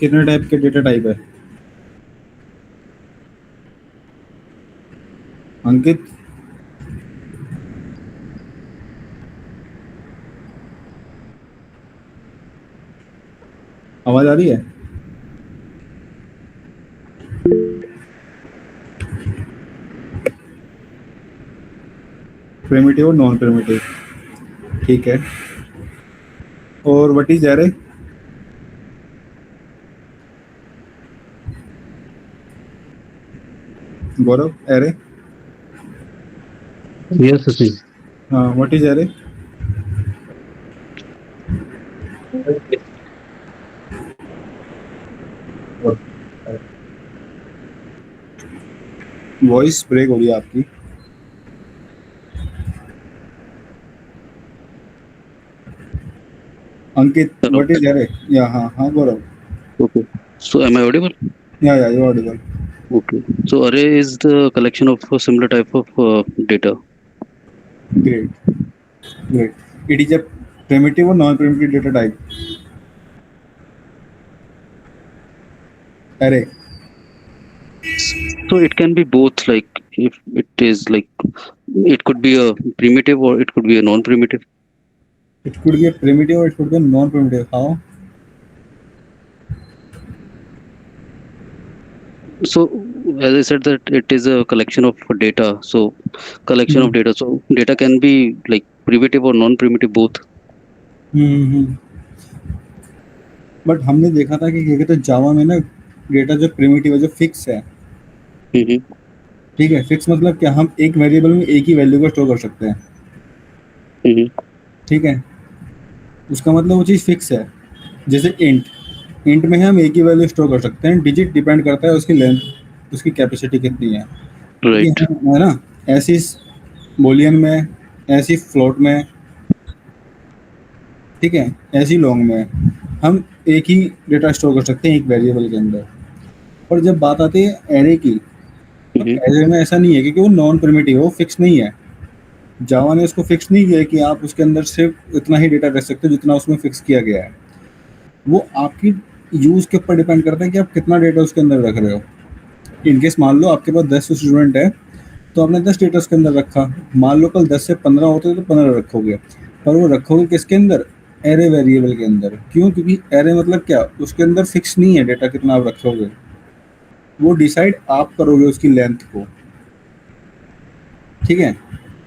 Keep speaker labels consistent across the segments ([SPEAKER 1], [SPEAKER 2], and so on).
[SPEAKER 1] कितने टाइप के data type है अंकित? आवाज आ रही है? प्रिमिटिव और नॉन प्रिमिटिव, ठीक है। और what is array? Gaurav, array?
[SPEAKER 2] Yes, Sachin.
[SPEAKER 1] हाँ, what is array? Voice break हो रही है आपकी। Ankit,
[SPEAKER 2] Hello.
[SPEAKER 1] What is array? या हाँ हाँ Gaurav.
[SPEAKER 2] Okay. So am I audible?
[SPEAKER 1] Yeah you audible.
[SPEAKER 2] Okay. So array is the collection of a similar type of data.
[SPEAKER 1] Great, great. It is a primitive और non primitive data type, array.
[SPEAKER 2] So it can be both. Like if it is like it could be a primitive or it could be a non-primitive.
[SPEAKER 1] It could be a primitive और it could be non primitive, how?
[SPEAKER 2] So as I said that it is a collection of data. So collection of data. So data can be like primitive or non-primitive both.
[SPEAKER 1] But हमने देखा था कि क्या कहते हैं जावा में ना, data जो प्रिमिटिव है, जो फिक्स है,
[SPEAKER 2] Mm-hmm.
[SPEAKER 1] ठीक है। फिक्स मतलब क्या, हम एक वेरिएबल में एक ही वैल्यू को स्टोर कर सकते हैं,
[SPEAKER 2] Mm-hmm.
[SPEAKER 1] ठीक है। उसका मतलब वो चीज़ फिक्स है। जैसे इंट, इंट में हम एक ही वैल्यू स्टोर कर सकते हैं, डिजिट डिपेंड करता है उसकी लेंथ, उसकी कैपेसिटी कितनी है, क्योंकि
[SPEAKER 2] Right.
[SPEAKER 1] हम है ना, ऐसी बोलियन में, ऐसी फ्लोट में, ठीक है, ऐसी लॉन्ग में हम एक ही डेटा स्टोर कर सकते हैं एक वेरिएबल के अंदर। और जब बात आती है एरे की, तो
[SPEAKER 2] Mm-hmm.
[SPEAKER 1] एरे में ऐसा नहीं है, क्योंकि वो नॉन प्रिमिटिव है, वो फिक्स नहीं है। जावा ने उसको फिक्स नहीं किया है कि आप उसके अंदर सिर्फ इतना ही डेटा रख सकते हो जितना उसमें फिक्स किया गया है। वो आपकी यूज़ के ऊपर डिपेंड करता है कि आप कितना डेटा उसके अंदर रख रहे हो। इनकेस मान लो आपके पास 10 स्टूडेंट है, तो आपने 10 डेटा उसके अंदर रखा। मान लो कल 10 से 15 होते तो 15 रखोगे, पर वो रखोगे किसके अंदर? एरे वेरिएबल के अंदर। क्यों? क्योंकि एरे मतलब क्या, उसके अंदर फिक्स नहीं है डेटा कितना आप रखोगे, वो डिसाइड आप करोगे उसकी लेंथ को, ठीक है।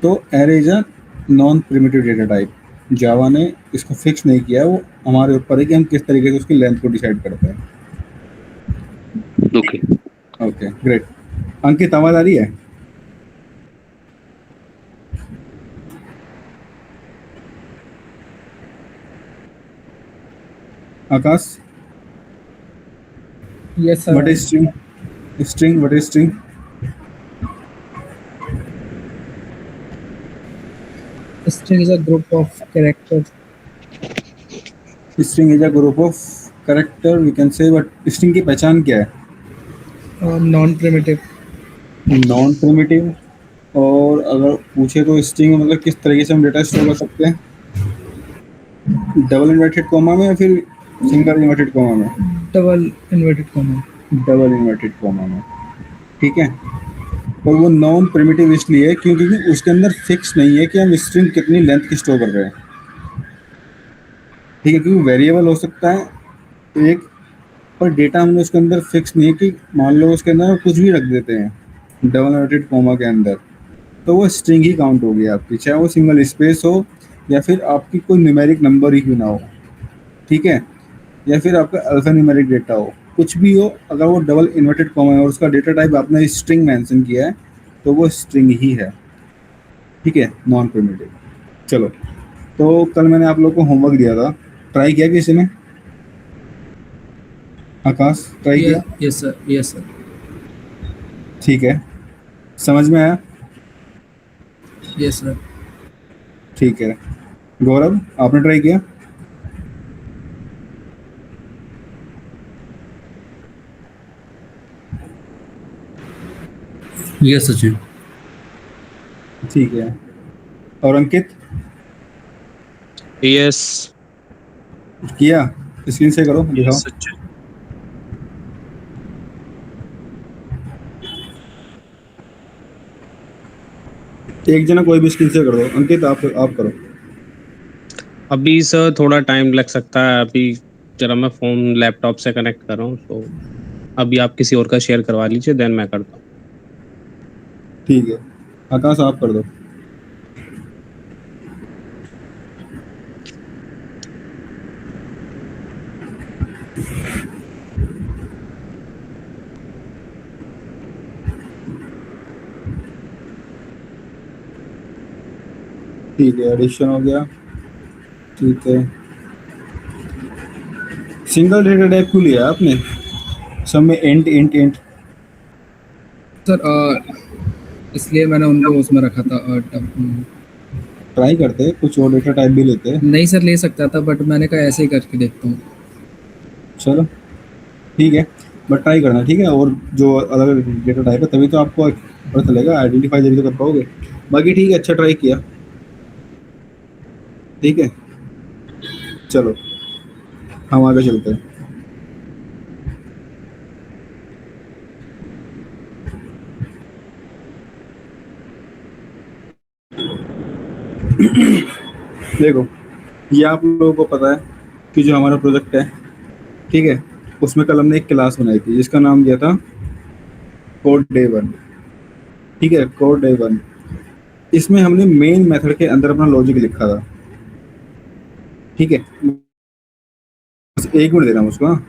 [SPEAKER 1] तो array is a non primitive data type. Java ने इसको फिक्स नहीं किया, वो हमारे ऊपर है कि हम किस तरीके से उसकी लेंथ को डिसाइड करते हैं।
[SPEAKER 2] Okay.
[SPEAKER 1] Okay, great. अंकित, आवाज आ रही है? Akash,
[SPEAKER 3] Yes,
[SPEAKER 1] what
[SPEAKER 3] sir.
[SPEAKER 1] Is string? String, what is string?
[SPEAKER 3] String is a group of characters.
[SPEAKER 1] String is a group of character, we can say, but string की पहचान क्या है?
[SPEAKER 3] Non-primitive.
[SPEAKER 1] Non primitive. और अगर पूछे तो स्ट्रिंग मतलब किस तरीके से हम डेटा स्टोर कर सकते हैं? डबल इन्वर्टेड कॉमा में या फिर सिंगल इन्वर्टेड कॉमा में?
[SPEAKER 3] Double inverted comma.
[SPEAKER 1] Double inverted comma में, ठीक है। और वो नॉन प्रिमिटिव इसलिए क्योंकि उसके अंदर फिक्स नहीं है कि हम स्ट्रिंग कितनी लेंथ की स्टोर कर रहे हैं, ठीक है। क्योंकि वेरिएबल हो सकता है एक, पर डेटा हमने उसके अंदर फिक्स नहीं है कि मान लो उसके अंदर हम कुछ भी रख देते हैं डबल इन्वर्टेड कॉमा के अंदर, तो वो स्ट्रिंग ही काउंट होगी आपकी, चाहे वो सिंगल स्पेस हो या फिर आपकी कोई न्यूमेरिक नंबर ही क्यों ना हो, ठीक है। या फिर आपका अल्फा न्यूमेरिक डेटा हो, कुछ भी हो, अगर वो डबल इन्वर्टेड कॉमा है और उसका डेटा टाइप आपने स्ट्रिंग मेंशन किया है, तो वो स्ट्रिंग ही है, ठीक है, नॉन प्रिमिटिव। चलो, तो कल मैंने आप लोग को होमवर्क दिया था, ट्राई किया किसी ने? आकाश, ट्राई किया?
[SPEAKER 3] Yes, sir. Yes, sir.
[SPEAKER 1] ठीक है, समझ में आया?
[SPEAKER 3] Yes, sir.
[SPEAKER 1] ठीक है। गौरव, आपने ट्राई किया?
[SPEAKER 3] Yes, Sachin.
[SPEAKER 1] ठीक है। और अंकित,
[SPEAKER 4] यस
[SPEAKER 1] किया? स्क्रीन से करो,
[SPEAKER 4] यस
[SPEAKER 1] दिखाओ।
[SPEAKER 4] सचिन
[SPEAKER 1] एक जना कोई भी स्क्रीन से कर दो। अंकित आप करो।
[SPEAKER 4] अभी सर थोड़ा टाइम लग सकता है, अभी जरा मैं फ़ोन लैपटॉप से कनेक्ट कर रहा हूँ, तो अभी आप किसी और का शेयर करवा लीजिए, देन मैं करता हूँ।
[SPEAKER 1] ठीक है, आकाश आप कर दो। ठीक है, एडिशन हो गया। ठीक है, सिंगल डेटा टाइप क्यों लिया आपने? सब में इंट इंट इंट।
[SPEAKER 3] सर इसलिए मैंने उनको उसमें रखा था
[SPEAKER 1] ट्राई करते, कुछ और डेटा टाइप भी लेते।
[SPEAKER 3] नहीं सर, ले सकता था बट मैंने कहा ऐसे ही करके देखता हूँ।
[SPEAKER 1] चलो ठीक है, बट ट्राई करना, ठीक है। और जो अलग अलग डेटा टाइप है तभी तो आपको पता चलेगा, आइडेंटिफाई जल्दी तो कर पाओगे। बाकी ठीक है, अच्छा ट्राई किया। ठीक है, चलो हम आगे चलते हैं। देखो, ये आप लोगों को पता है कि जो हमारा प्रोजेक्ट है, ठीक है, उसमें कल हमने एक क्लास बनाई थी जिसका नाम दिया था कोड डे वन। ठीक है, कोड डे वन। इसमें हमने मेन मेथड के अंदर अपना लॉजिक लिखा था। ठीक है, बस 1 मिनट देना मुझको, हाँ।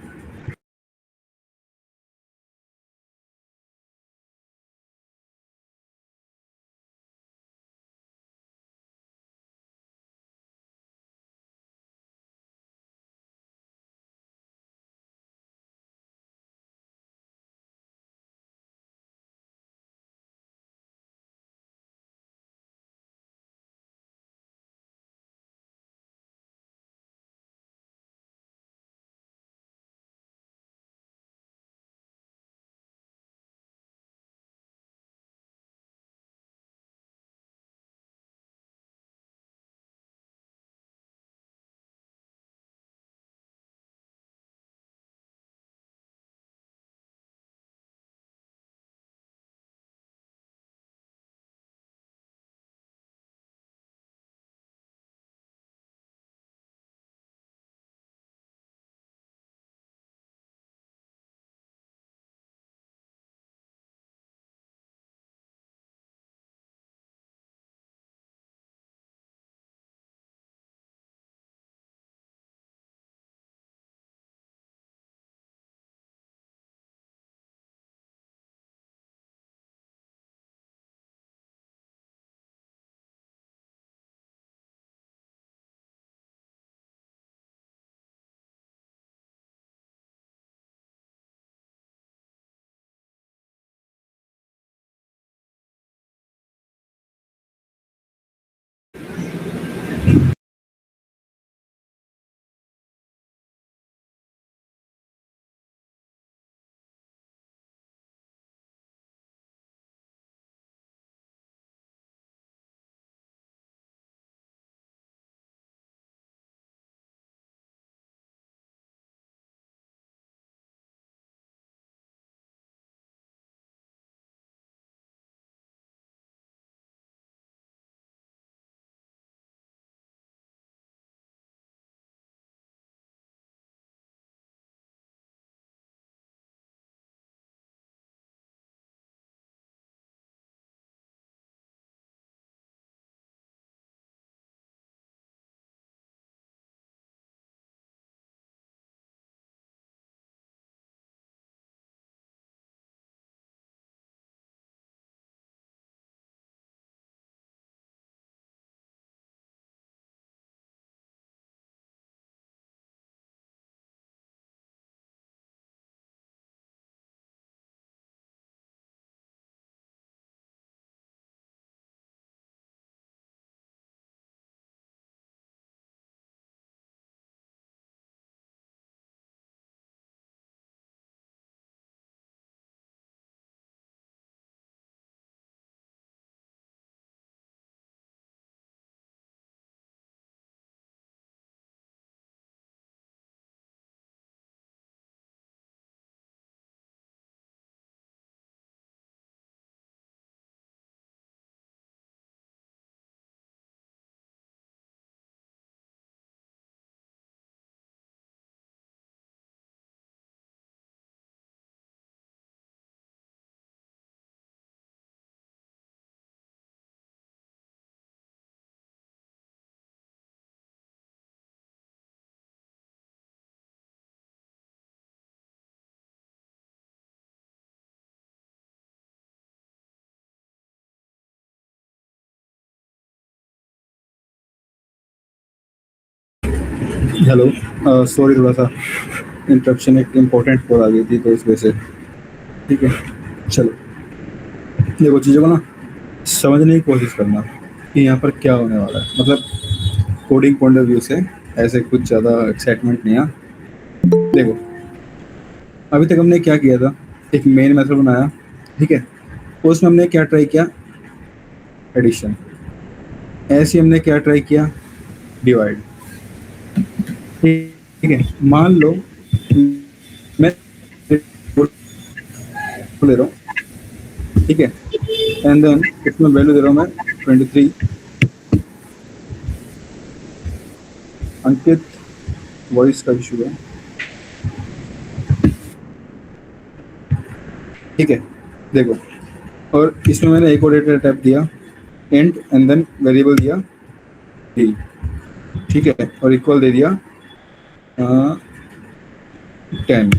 [SPEAKER 1] हेलो, सॉरी थोड़ा सा इंटरप्शन, एक इम्पोर्टेंट कॉल आ गई थी तो इस वजह से। ठीक है, चलो देखो चीज़ों को ना समझने की कोशिश करना कि यहाँ पर क्या होने वाला है, मतलब कोडिंग पॉइंट ऑफ व्यू से ऐसे कुछ ज़्यादा एक्साइटमेंट नहीं है। देखो अभी तक हमने क्या किया था, एक मेन मेथड बनाया, ठीक है, उसमें हमने क्या ट्राई किया, एडिशन। ऐसे ही हमने क्या ट्राई किया, डिवाइड। ठीक है, मान लो मैं ले रहा हूँ, ठीक है, एंड देन इसमें वैल्यू दे रहा हूँ मैं 23। अंकित वॉइस का इशू है, ठीक है, देखो, और इसमें मैंने एक और डेटा टाइप दिया इंट एंड देन वेरिएबल दिया d, ठीक है, और इक्वल दे दिया 10।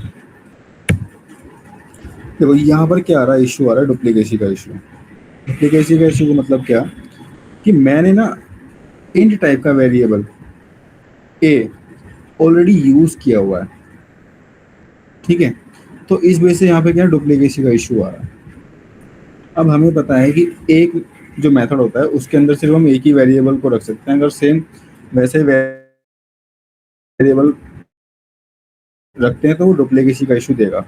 [SPEAKER 1] देखो यहाँ पर क्या आ रहा है, इशू आ रहा है डुप्लीकेसी का इशू। डुप्लीकेसी का इशू का मतलब क्या कि मैंने ना इंट टाइप का वेरिएबल a ऑलरेडी यूज किया हुआ है, ठीक है, तो इस वजह से यहाँ पे क्या डुप्लीकेसी का इशू आ रहा है। अब हमें पता है कि एक जो मेथड होता है उसके अंदर सिर्फ हम एक ही वेरिएबल को रख सकते हैं, अगर सेम वैसे वेरिएबल रखते हैं तो वो डुप्लीकेसी का इशू देगा,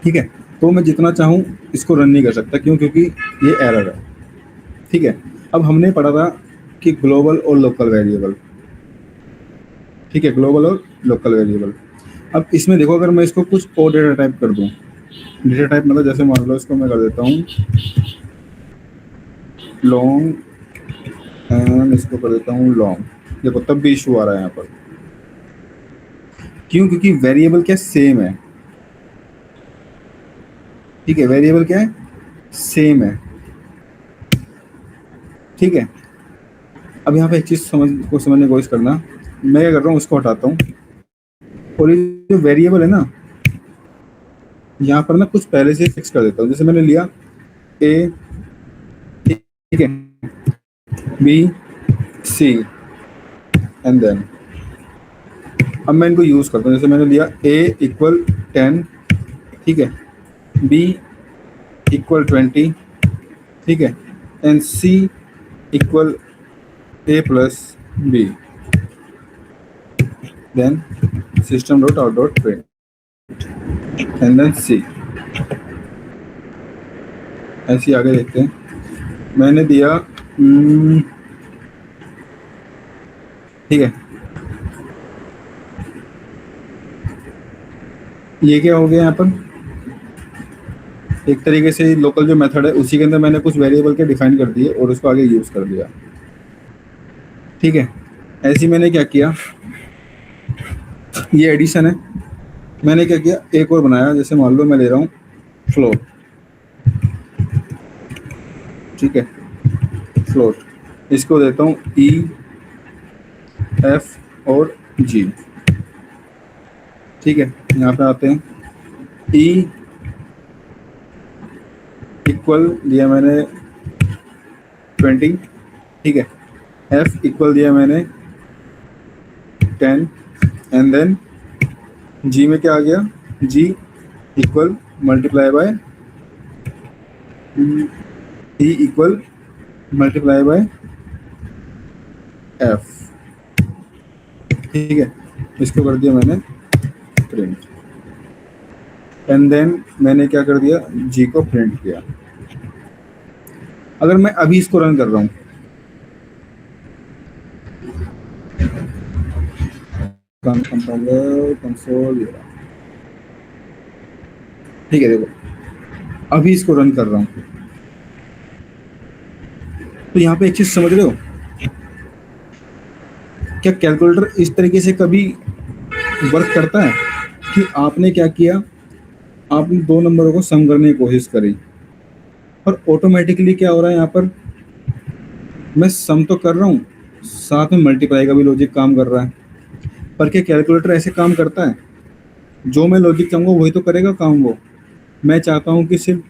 [SPEAKER 1] ठीक है। तो मैं जितना चाहूँ इसको रन नहीं कर सकता, क्यों, क्योंकि ये एरर है, ठीक है। अब हमने पढ़ा था कि ग्लोबल और लोकल वेरिएबल, ठीक है, ग्लोबल और लोकल वेरिएबल। अब इसमें देखो अगर मैं इसको कुछ और डेटा टाइप कर दूँ, डेटा टाइप मतलब जैसे मान लो इसको मैं कर देता हूँ लॉन्ग, एंड इसको कर देता हूँ लॉन्ग, देखो तब भी इशू आ रहा है यहाँ पर, क्यों, क्योंकि वेरिएबल क्या सेम है, ठीक है, वेरिएबल क्या है, सेम है, ठीक है। अब यहाँ पे एक चीज़ समझने की कोशिश करना, मैं क्या कर रहा हूँ उसको हटाता हूँ, और ये जो वेरिएबल है ना यहाँ पर ना कुछ पहले से फिक्स कर देता हूँ, जैसे मैंने लिया ए, ठीक है, बी, सी एंड देन अब मैं इनको यूज़ करता हूँ, जैसे मैंने लिया a इक्वल 10, ठीक है, b इक्वल 20, ठीक है, and c equal a plus b, then system dot out dot print and then c। ऐसे आगे देखते हैं, मैंने दिया ठीक है, ये क्या हो गया यहाँ पर, एक तरीके से लोकल जो मेथड है उसी के अंदर मैंने कुछ वेरिएबल के डिफाइन कर दिए और उसको आगे यूज़ कर दिया, ठीक है। ऐसे ही मैंने क्या किया, ये एडिशन है, मैंने क्या किया एक और बनाया, जैसे मान लो मैं ले रहा हूँ फ्लोट, ठीक है, फ्लोट, इसको देता हूँ ई, एफ और जी, ठीक है। यहाँ पे आते हैं, ई इक्वल दिया मैंने 20, ठीक है, एफ इक्वल दिया मैंने 10 एंड देन जी में क्या आ गया, G equal multiply by E equal multiply by F, ठीक है, इसको कर दिया मैंने प्रिंट एंड देन मैंने क्या कर दिया, जी को प्रिंट किया। अगर मैं अभी इसको रन कर रहा हूँ, कंसोल, ठीक है, देखो अभी इसको रन कर रहा हूँ, तो यहाँ पे एक चीज समझ रहे हो, क्या कैलकुलेटर इस तरीके से कभी वर्क करता है कि आपने क्या किया, आपने दो नंबरों को सम करने की कोशिश करी और ऑटोमेटिकली क्या हो रहा है, यहाँ पर मैं सम तो कर रहा हूँ, साथ में मल्टीप्लाई का भी लॉजिक काम कर रहा है। पर क्या कैलकुलेटर ऐसे काम करता है, जो मैं लॉजिक चाहूँगा वही तो करेगा काम, वो मैं चाहता हूँ कि सिर्फ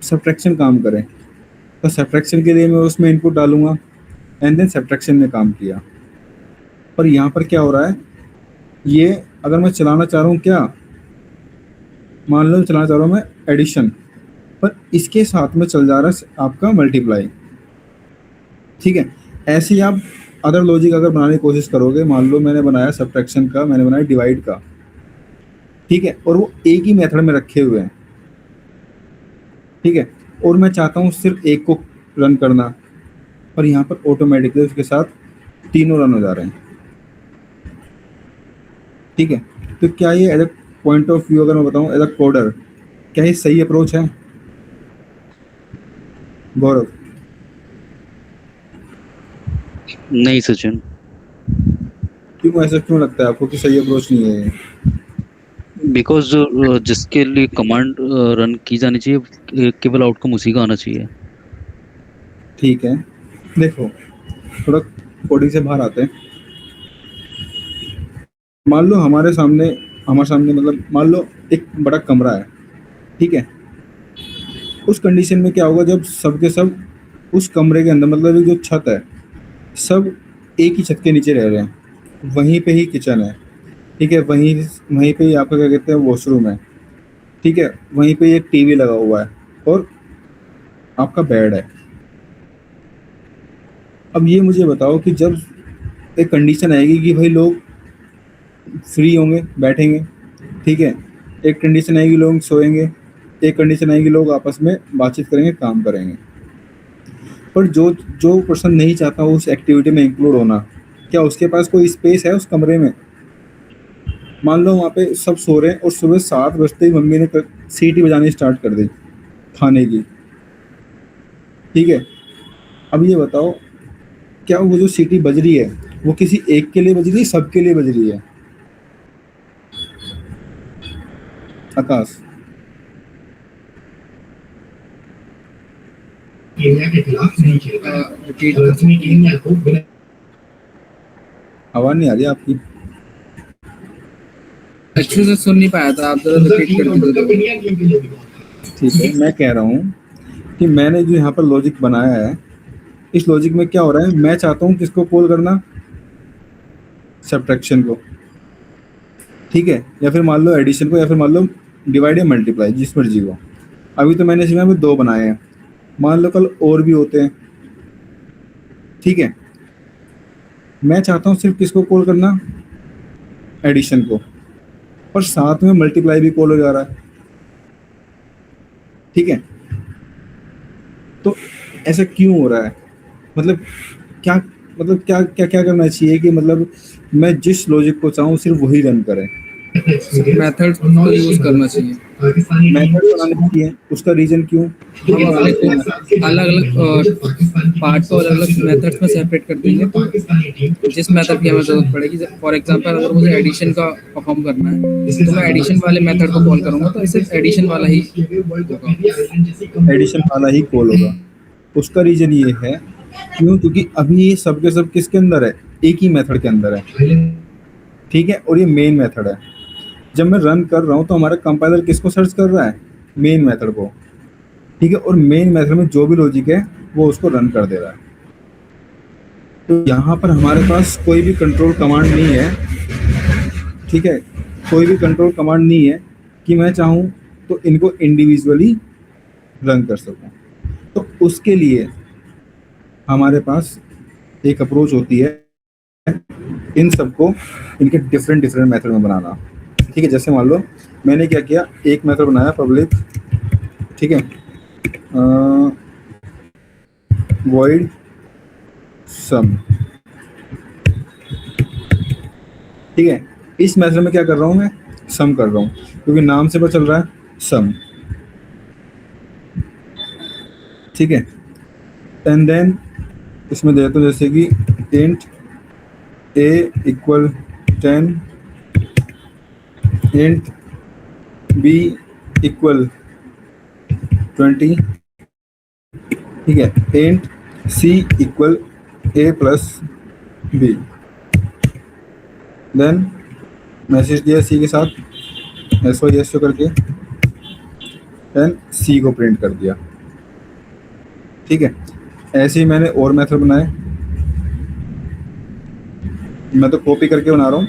[SPEAKER 1] सब्ट्रैक्शन काम करे, तो सब्ट्रैक्शन के लिए मैं उसमें इनपुट डालूंगा एंड देन सब्ट्रैक्शन ने काम किया। पर यहाँ पर क्या हो रहा है, ये अगर मैं चलाना चाह रहा हूँ क्या, मान लो चलाना चाह रहा हूँ मैं एडिशन, पर इसके साथ में चल जा रहा है आपका मल्टीप्लाई। ठीक है, ऐसे ही आप अदर लॉजिक अगर बनाने की कोशिश करोगे, मान लो मैंने बनाया सब्ट्रैक्शन का, मैंने बनाया डिवाइड का, ठीक है, और वो एक ही मेथड में रखे हुए हैं, ठीक है, और मैं चाहता हूँ सिर्फ एक को रन करना, और यहाँ पर ऑटोमेटिकली उसके साथ तीनों रन हो जा रहे हैं। ठीक है, तो क्या ये as a point of view अगर मैं बताऊँ एज अ कोडर, क्या ये सही अप्रोच है गौरव?
[SPEAKER 2] नहीं सचिन,
[SPEAKER 1] क्यों, ऐसा क्यों लगता है आपको कि सही अप्रोच नहीं है ये?
[SPEAKER 2] बिकॉज जिसके लिए कमांड रन की जानी चाहिए केवल आउटकम उसी का आना चाहिए।
[SPEAKER 1] ठीक है, देखो थोड़ा कोडिंग से बाहर आते हैं। मान लो हमारे सामने मतलब मान लो एक बड़ा कमरा है, ठीक है, उस कंडीशन में क्या होगा जब सब के सब उस कमरे के अंदर, मतलब जो छत है, सब एक ही छत के नीचे रह रहे हैं, वहीं पे ही किचन है, ठीक है, वहीं वहीं पे ही आपका क्या कहते हैं वॉशरूम है, ठीक है, वहीं पे एक टीवी लगा हुआ है और आपका बेड है। अब ये मुझे बताओ कि जब एक कंडीशन आएगी कि भाई लोग फ्री होंगे, बैठेंगे, ठीक है, एक कंडीशन आएगी लोग सोएंगे, एक कंडीशन आएगी लोग आपस में बातचीत करेंगे, काम करेंगे, पर जो जो पर्सन नहीं चाहता उस एक्टिविटी में इंक्लूड होना, क्या उसके पास कोई स्पेस है उस कमरे में? मान लो वहाँ पे सब सो रहे हैं और सुबह 7 बजते ही मम्मी ने सीटी बजानी स्टार्ट कर दी खाने की, ठीक है, अब ये बताओ क्या वो जो सीटी बज रही है वो किसी एक के लिए बज रही है, सबके लिए बज रही है? आकाश,
[SPEAKER 5] इंडिया के खिलाफ नहीं खेला, उसने इंडिया को
[SPEAKER 1] आवाज नहीं आ रही आपकी।
[SPEAKER 3] अच्छे से सुन नहीं पाया था, आप जरा रिपीट कर दीजिए।
[SPEAKER 1] ठीक है, मैं कह रहा हूँ कि मैंने जो यहाँ पर लॉजिक बनाया है, इस लॉजिक में क्या हो रहा है, मैं चाहता हूँ किसको कॉल करना, सब्ट्रैक्शन को, ठीक है, या फिर मान लो एडिशन को, या फिर मान लो डिवाइड या मल्टीप्लाई, जिस मर्जी को। अभी तो मैंने इसमें 2 बनाए हैं, मान लो कल और भी होते हैं, ठीक है, मैं चाहता हूँ सिर्फ किसको कॉल करना, एडिशन को, और साथ में मल्टीप्लाई भी कॉल हो जा रहा है, ठीक है, तो ऐसा क्यों हो रहा है? मतलब क्या, मतलब क्या क्या क्या करना चाहिए कि मतलब मैं जिस लॉजिक को चाहूँ सिर्फ वही रन करे?
[SPEAKER 3] मेथड्स को यूज करना चाहिए,
[SPEAKER 1] मेथड बनाना चाहिए, उसका रीजन क्यों?
[SPEAKER 3] हम अपने को अलग अलग पार्ट को अलग अलग मेथड्स में सेपरेट कर देंगे, तो जिस मेथड की हमें जरूरत पड़ेगी, फॉर एग्जांपल अगर मुझे एडिशन का परफॉर्म करना है तो मैं एडिशन वाले मेथड को कॉल करूंगा, तो सिर्फ एडिशन वाला ही होगा,
[SPEAKER 1] एडिशन वाला ही कॉल होगा। उसका रीजन ये है क्यों, क्योंकि अभी ये सब के सब किसके अंदर है, एक ही मेथड के अंदर है, ठीक है, और ये मेन मेथड है। जब मैं रन कर रहा हूँ तो हमारा कंपाइलर किसको सर्च कर रहा है, मेन मेथड को, ठीक है, और मेन मेथड में जो भी लॉजिक है वो उसको रन कर दे रहा है। तो यहाँ पर हमारे पास कोई भी कंट्रोल कमांड नहीं है, ठीक है, कोई भी कंट्रोल कमांड नहीं है कि मैं चाहूँ तो इनको इंडिविजुअली रन कर सकूँ। तो उसके लिए हमारे पास एक अप्रोच होती है इन सबको इनके डिफरेंट मेथड में बनाना, ठीक है। जैसे मान लो मैंने क्या किया, एक मेथड बनाया पब्लिक, ठीक है, void sum, ठीक है, इस मेथड में क्या कर रहा हूँ मैं, सम कर रहा हूँ, क्योंकि नाम से पता चल रहा है सम, ठीक है, एंड देन इसमें देता हूँ जैसे कि int a equal 10, int b equal 20, ठीक है, int c equal a plus b, then message दिया c के साथ SYSO करके, देन c को प्रिंट कर दिया, ठीक है। ऐसे ही मैंने और मेथड बनाए, मैं तो कॉपी करके बना रहा हूँ,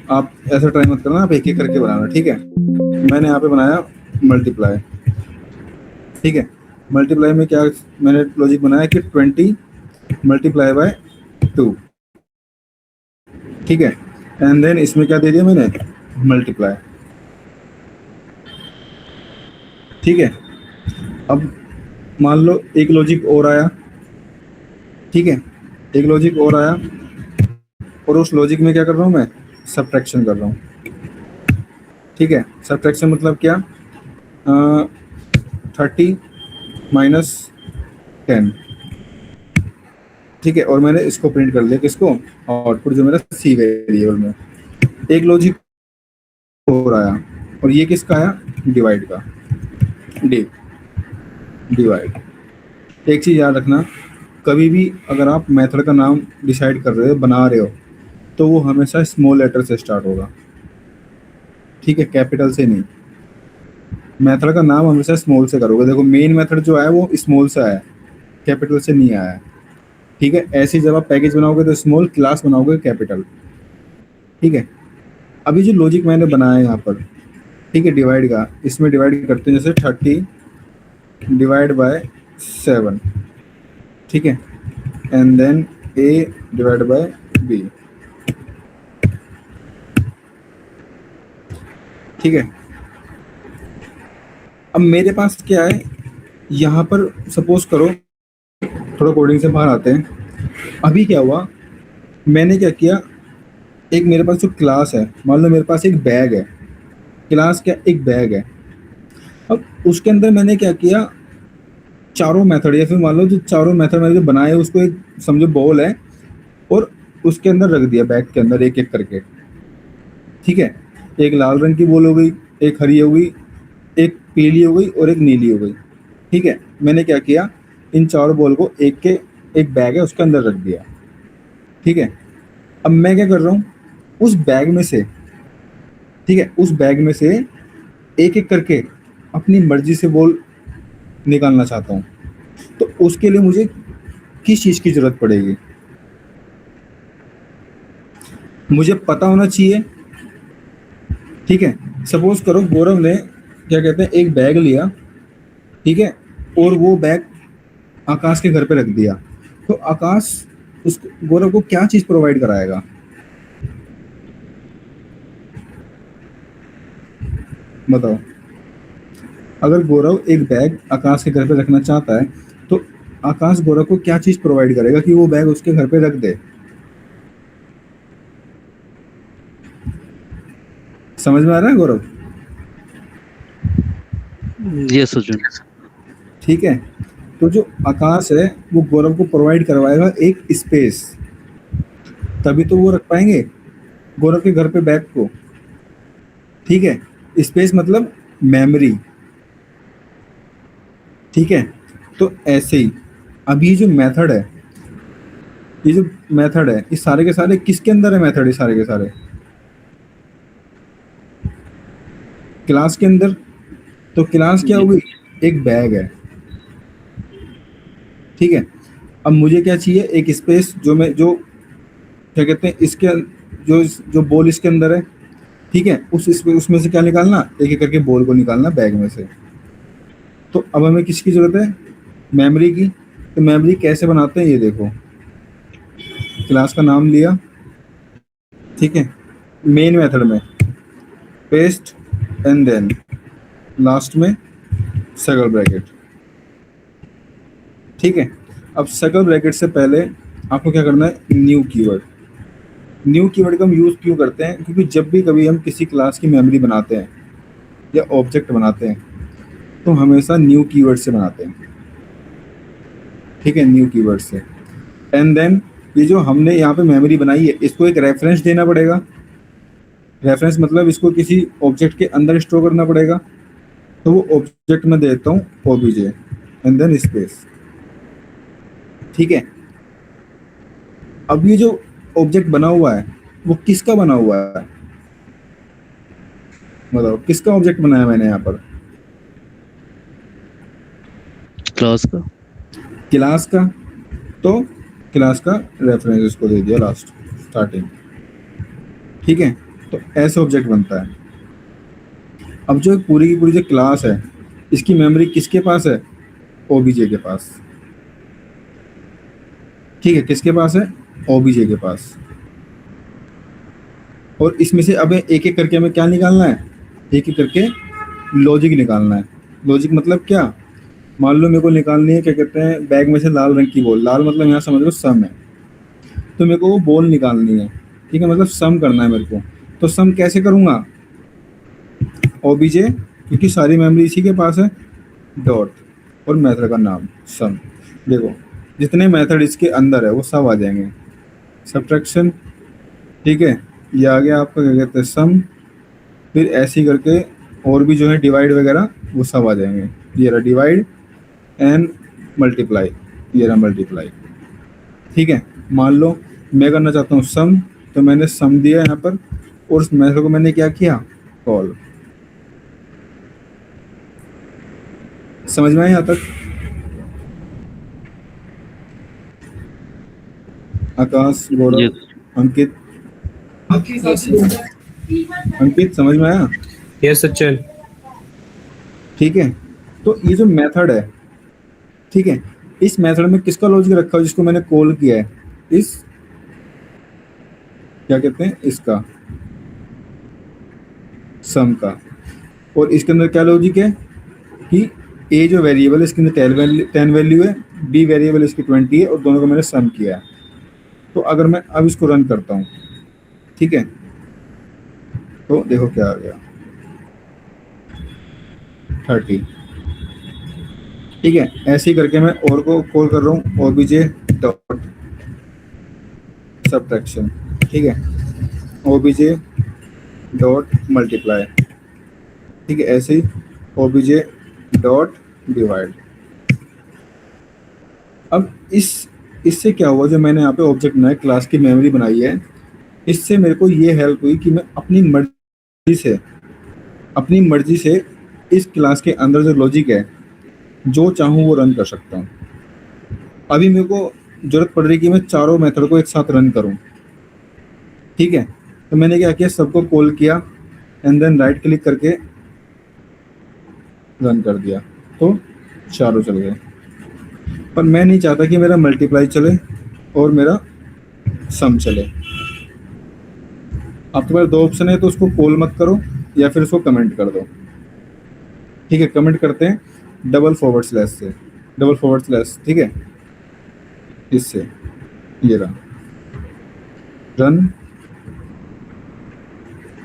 [SPEAKER 1] आप ऐसा ट्राई मत करना, आप एक एक करके बनाना, ठीक है। मैंने यहाँ पे बनाया मल्टीप्लाई, ठीक है। मल्टीप्लाई में क्या मैंने लॉजिक बनाया कि 20 मल्टीप्लाई बाय 2, ठीक है। एंड देन इसमें क्या दे दिया मैंने, मल्टीप्लाई, ठीक है। अब मान लो एक लॉजिक और आया, ठीक है, एक लॉजिक और आया, और उस लॉजिक में क्या कर रहा हूँ मैं, सब्ट्रैक्शन कर रहा हूँ, ठीक है। सब्ट्रैक्शन मतलब क्या, 30 माइनस 10, ठीक है। और मैंने इसको प्रिंट कर लिया, किसको, आउटपुट जो मेरा सी वेरिएबल में। एक लॉजिक और आया, और ये किसका आया, डिवाइड का, डिवाइड। एक चीज़ याद रखना, कभी भी अगर आप मेथड का नाम डिसाइड कर रहे हो, बना रहे हो, तो वो हमेशा स्मॉल लेटर से स्टार्ट होगा, ठीक है, कैपिटल से नहीं। मेथड का नाम हमेशा स्मॉल से करोगे। देखो मेन मेथड जो आया वो स्मॉल से आया, कैपिटल से नहीं आया, ठीक है। ऐसे जब आप पैकेज बनाओगे तो स्मॉल, क्लास बनाओगे कैपिटल, ठीक है। अभी जो लॉजिक मैंने बनाया है यहाँ पर, ठीक है, डिवाइड का, इसमें डिवाइड करते हैं जैसे 30 डिवाइड बाय 7, ठीक है। And then a divide by b, ठीक है। अब मेरे पास क्या है यहाँ पर, सपोज करो, थोड़ा कोडिंग से बाहर आते हैं। अभी क्या हुआ, मैंने क्या किया, एक मेरे पास जो क्लास है, मान लो मेरे पास एक बैग है, क्लास क्या, एक बैग है। अब उसके अंदर मैंने क्या किया, चारों मेथड, या फिर मान लो जो चारों मेथड मैंने जो बनाए उसको एक समझो बॉल है, और उसके अंदर रख दिया, बैग के अंदर एक एक करके, ठीक है। एक लाल रंग की बॉल हो गई, एक हरी हो गई, एक पीली हो गई, और एक नीली हो गई, ठीक है। मैंने क्या किया, इन चारों बॉल को एक बैग है उसके अंदर रख दिया, ठीक है। अब मैं क्या कर रहा हूँ, उस बैग में से, ठीक है, उस बैग में से एक एक करके अपनी मर्जी से बॉल निकालना चाहता हूँ। तो उसके लिए मुझे किस चीज़ की ज़रूरत पड़ेगी, मुझे पता होना चाहिए, ठीक है। सपोज करो गौरव ने क्या कहते हैं एक बैग लिया, ठीक है, और वो बैग आकाश के घर पे रख दिया, तो आकाश उस गौरव को क्या चीज़ प्रोवाइड कराएगा, बताओ। अगर गौरव एक बैग आकाश के घर पे रखना चाहता है, तो आकाश गौरव को क्या चीज़ प्रोवाइड करेगा कि वो बैग उसके घर पे रख दे, समझ में आ रहा है गौरव?
[SPEAKER 2] Yes, Arjun.
[SPEAKER 1] ठीक है। तो जो आकाश है वो गौरव को प्रोवाइड करवाएगा एक स्पेस, तभी तो वो रख पाएंगे गौरव के घर पे बैग को, ठीक है। स्पेस मतलब मेमोरी, ठीक है। तो ऐसे ही अब ये जो मेथड है, ये सारे के सारे किसके अंदर है, मेथड ये सारे के सारे क्लास के अंदर। तो क्लास क्या होगी, एक बैग है, ठीक है। अब मुझे क्या चाहिए, एक स्पेस, जो क्या कहते हैं, इसके जो बॉल इसके अंदर है, ठीक है, उसमें से क्या निकालना, एक एक करके बॉल को निकालना बैग में से। तो अब हमें किसकी जरूरत है, मेमोरी की। तो मेमोरी कैसे बनाते हैं, ये देखो, क्लास का नाम लिया, ठीक है, मेन मेथड में पेस्ट, एंड देन लास्ट में सर्कल ब्रैकेट, ठीक है। अब सर्कल ब्रैकेट से पहले आपको क्या करना है, न्यू कीवर्ड। न्यू कीवर्ड का हम यूज़ क्यों करते हैं, क्योंकि जब भी कभी हम किसी क्लास की मेमोरी बनाते हैं या ऑब्जेक्ट बनाते हैं, तो हमेशा न्यू कीवर्ड से बनाते हैं, ठीक है, न्यू कीवर्ड से। एंड देन ये जो हमने यहाँ पे मेमोरी बनाई है, इसको एक रेफरेंस देना पड़ेगा। रेफरेंस मतलब इसको किसी ऑब्जेक्ट के अंदर स्टोर करना पड़ेगा। तो वो ऑब्जेक्ट में देता हूँ ओबीजे एंड देन स्पेस, ठीक है। अब ये जो ऑब्जेक्ट बना हुआ है वो किसका बना हुआ है, बताओ, किसका ऑब्जेक्ट बनाया मैंने यहाँ पर,
[SPEAKER 2] क्लास का।
[SPEAKER 1] क्लास का। तो क्लास का रेफरेंस इसको दे दिया लास्ट, स्टार्टिंग, ठीक है। तो ऐसे ऑब्जेक्ट बनता है। अब जो पूरी की पूरी जो क्लास है, इसकी मेमोरी किसके पास है? ओबीजे के पास। ठीक है, किसके पास है? ओबीजे के पास। और इसमें से अब एक एक करके हमें क्या निकालना है? एक एक करके लॉजिक निकालना है। लॉजिक मतलब क्या? मान लो मेरे को निकालनी है, क्या कहते हैं, बैग में से लाल रंग की बॉल। लाल मतलब यहाँ समझ लो सम है, तो मेरे को वो बॉल निकालनी है। ठीक है, मतलब सम करना है मेरे को। तो सम कैसे करूँगा? ओबीजे, क्योंकि सारी मेमोरी इसी के पास है, डॉट और मेथड का नाम सम। देखो जितने मेथड इसके अंदर है वो सब आ जाएंगे। सब्ट्रैक्शन, ठीक है, ये आ गया आपका, क्या कहते हैं, सम। फिर ऐसे ही करके और भी जो है डिवाइड वगैरह वो सब आ जाएंगे। ये रहा डिवाइड एंड मल्टीप्लाई, ये रहा मल्टीप्लाई। ठीक है, मान लो मैं करना चाहता हूँ सम, तो मैंने सम दिया यहाँ पर और उस मेथड को मैंने क्या किया? कॉल। समझ में आया यहाँ तक? आकाश, गौरव,
[SPEAKER 2] Yes.
[SPEAKER 1] अंकित,
[SPEAKER 3] Yes,
[SPEAKER 1] अंकित समझ में आया?
[SPEAKER 4] यस सचिन।
[SPEAKER 1] ठीक है, तो ये जो मेथड है, ठीक है, इस मेथड में किसका लॉजिक रखा है जिसको मैंने कॉल किया है? इस, क्या कहते हैं, इसका, सम का। और इसके अंदर क्या लॉजिक है कि ए जो वेरिएबल है इसके अंदर 10 वैल्यू है, बी वेरिएबल इसकी 20 है, और दोनों को मैंने सम किया है। तो अगर मैं अब इसको रन करता हूँ, ठीक है, तो देखो क्या आ गया, 30। ठीक है, ऐसे ही करके मैं और को कॉल कर रहा हूँ, ओबीजे डॉट सब्ट्रैक्शन। ठीक है, ओबीजे डॉट मल्टीप्लाई। ठीक है, ऐसे ही ओबीजे डॉट डिवाइड। अब इससे क्या हुआ, जो मैंने यहाँ पे ऑब्जेक्ट बनाया, क्लास की मेमोरी बनाई है, इससे मेरे को ये हेल्प हुई कि मैं अपनी मर्जी से इस क्लास के अंदर जो लॉजिक है जो चाहूँ वो रन कर सकता हूँ। अभी मेरे को जरूरत पड़ रही कि मैं चारों मेथड को एक साथ रन करूँ। ठीक है, तो मैंने क्या किया, सबको कॉल किया एंड देन राइट क्लिक करके रन कर दिया, तो चारों चल गए। पर मैं नहीं चाहता कि मेरा मल्टीप्लाई चले और मेरा सम चले। आपके पास दो ऑप्शन है, तो उसको कॉल मत करो या फिर उसको कमेंट कर दो। ठीक है, कमेंट करते हैं डबल फॉरवर्ड स्लैश से, डबल फॉरवर्ड स्लैश, ठीक है, इससे ये रहा रन,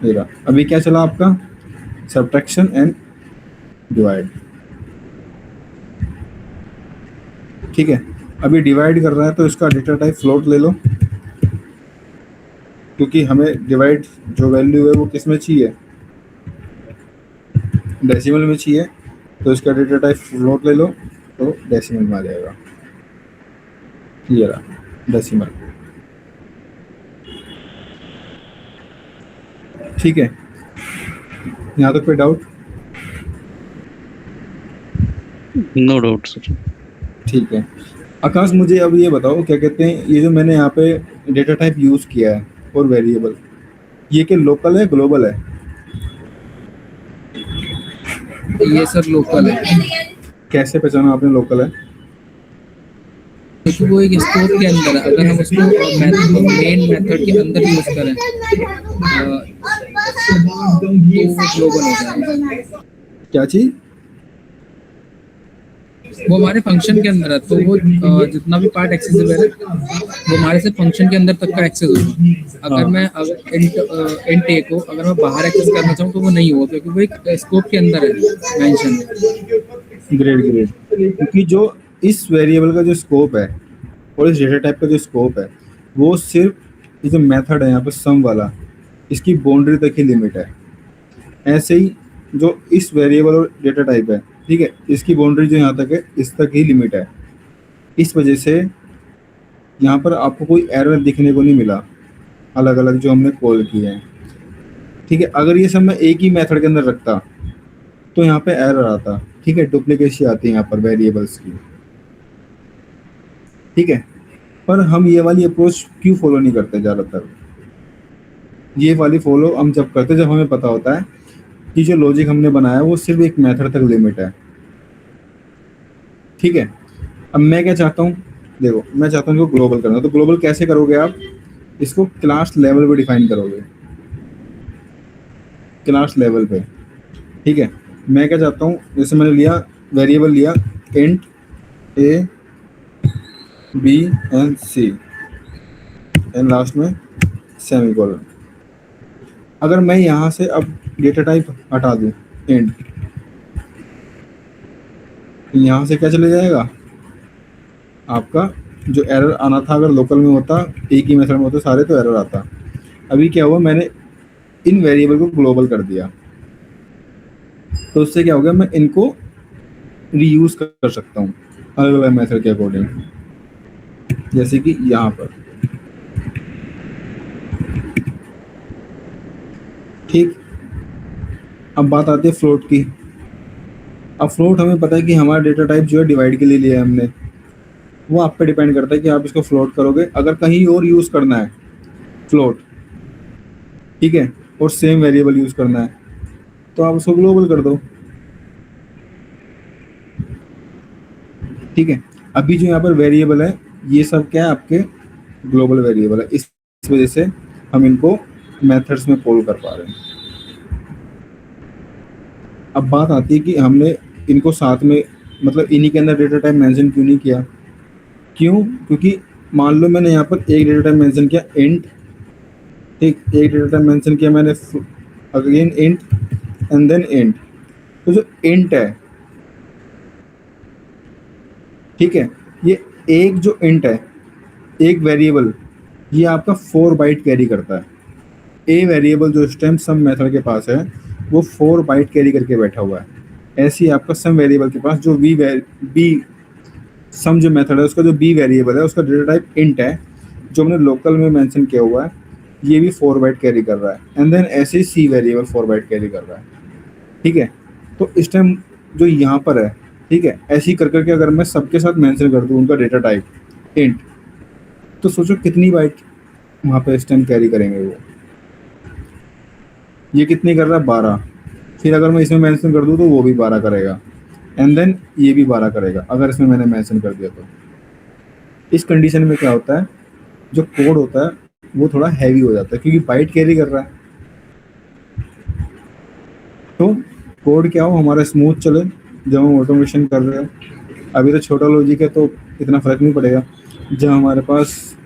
[SPEAKER 1] ये रहा। अभी क्या चला आपका? Subtraction and divide. ठीक है, अभी डिवाइड कर रहा है तो इसका डेटा टाइप फ्लोट ले लो, क्योंकि हमें डिवाइड जो वैल्यू है वो किस में चाहिए? डेसिमल में चाहिए, तो इसका डेटा टाइप फ्लोट ले लो, तो डेसिमल में आ जाएगा। ये रहा डेसिमल। ठीक है, यहाँ तक कोई डाउट?
[SPEAKER 2] No doubt, sir.
[SPEAKER 1] ठीक है, आकाश मुझे अब ये बताओ, क्या कहते हैं, ये जो मैंने यहाँ पे डेटा टाइप यूज़ किया है और वेरिएबल, ये क्या लोकल है ग्लोबल है?
[SPEAKER 3] ये सर लोकल है,
[SPEAKER 1] कैसे पहचाना आपने लोकल है?
[SPEAKER 3] क्योंकि वो एक स्कोप के अंदर है। अगर हम उसको मेन मेथड के अंदर यूज करें तो वो ग्लोबल हो जाएगा।
[SPEAKER 1] क्या चीज़?
[SPEAKER 3] वो हमारे फंक्शन के अंदर है, तो वो जितना भी पार्ट एक्सेसिबल है वो हमारे से फंक्शन के अंदर तक का एक्सेस होगा। अगर मैं इंट ए को अगर मैं बाहर एक्सेस करना चाहूँ तो वो नहीं होगा, क्योंकि वो एक स्कोप के अंदर है मेंशन।
[SPEAKER 1] ग्रेट, क्योंकि जो इस वेरिएबल का जो स्कोप है और इस डेटा टाइप का जो स्कोप है, वो सिर्फ ये जो मेथड है यहाँ पे सम वाला, इसकी बाउंड्री तक ही लिमिट है। ऐसे ही जो इस वेरिएबल और डेटा टाइप है, ठीक है, इसकी बाउंड्री जो यहाँ तक है इस तक ही लिमिट है। इस वजह से यहाँ पर आपको कोई एरर दिखने को नहीं मिला, अलग अलग जो हमने कॉल किए हैं। ठीक है, अगर ये सब मैं एक ही मेथड के अंदर रखता तो यहाँ पे एरर आता। ठीक है, डुप्लीकेसी आती है यहाँ पर वेरिएबल्स की। ठीक है, पर हम ये वाली अप्रोच क्यों फॉलो नहीं करते ज़्यादातर? ये वाली फॉलो हम जब करते हैं जब हमें पता होता है कि जो लॉजिक हमने बनाया है वो सिर्फ एक मेथड तक लिमिट है। ठीक है, अब मैं क्या चाहता हूँ, देखो मैं चाहता हूँ इसको ग्लोबल करना। तो ग्लोबल कैसे करोगे आप, इसको क्लास लेवल पे डिफाइन करोगे, क्लास लेवल पे। ठीक है, मैं क्या चाहता हूँ, जैसे मैंने लिया वेरिएबल लिया int A B and C and last में सेमीकोलन। अगर मैं यहाँ से अब डेटा टाइप हटा दूँ इंट, यहाँ से क्या चले जाएगा, आपका जो एरर आना था अगर लोकल में होता, एक ही मेथड में होते सारे, तो एरर आता। अभी क्या हुआ, मैंने इन वेरिएबल को ग्लोबल कर दिया, तो उससे क्या हो गया, मैं इनको रीयूज कर सकता हूँ अलग अलग मेथड के अकॉर्डिंग, जैसे कि यहाँ पर। ठीक, अब बात आती है फ्लोट की। अब फ्लोट हमें पता है कि हमारा डेटा टाइप जो है डिवाइड के लिए लिया है हमने, वो आप पे डिपेंड करता है कि आप इसको फ्लोट करोगे। अगर कहीं और यूज़ करना है फ्लोट, ठीक है, और सेम वेरिएबल यूज़ करना है, तो आप उसको ग्लोबल कर दो। ठीक है, अभी जो यहाँ पर वेरिएबल है ये सब क्या है, आपके ग्लोबल वेरिएबल है, इस वजह से हम इनको मेथड्स में कॉल कर पा रहे हैं। अब बात आती है कि हमने इनको साथ में, मतलब इन्हीं के अंदर डेटा टाइप मेंशन क्यों नहीं किया। क्यों, क्योंकि मान लो मैंने यहाँ पर एक डेटा टाइप मेंशन किया इंट, ठीक, एक डेटा टाइप मेंशन किया मैंने again int and then int. तो जो इंट है, ठीक है, ये एक जो इंट है, एक वेरिएबल, ये आपका 4 बाइट कैरी करता है। ए वेरिएबल जो इस टाइम सम मेथड के पास है वो 4 बाइट कैरी करके बैठा हुआ है। ऐसे ही आपका सम वेरिएबल के पास जो बी सम जो मेथड है उसका जो बी वेरिएबल है उसका डेटा टाइप इंट है, जो हमने लोकल में मेंशन किया हुआ है, ये भी 4 बाइट कैरी कर रहा है। एंड देन ऐसे ही सी वेरिएबल 4 बाइट कैरी कर रहा है। ठीक है, तो इस टाइम जो यहाँ पर है, ठीक है, ऐसे ही कर करके अगर मैं सबके साथ मेंशन कर दूँ उनका डेटा टाइप इंट, तो सोचो कितनी बाइट वहाँ पे इस टाइम कैरी करेंगे वो। ये कितनी कर रहा है, 12। फिर अगर मैं इसमें मेंशन कर दूँ तो वो भी 12 करेगा, एंड देन ये भी 12 करेगा अगर इसमें मैंने मेंशन कर दिया तो। इस कंडीशन में क्या होता है, जो कोड होता है वो थोड़ा हैवी हो जाता है क्योंकि बाइट कैरी कर रहा है। तो कोड क्या हो, हमारा स्मूथ चले जब हम ऑटोमेशन कर रहे हैं। अभी तो छोटा लॉजिक है तो इतना फ़र्क नहीं पड़ेगा। जब हमारे पास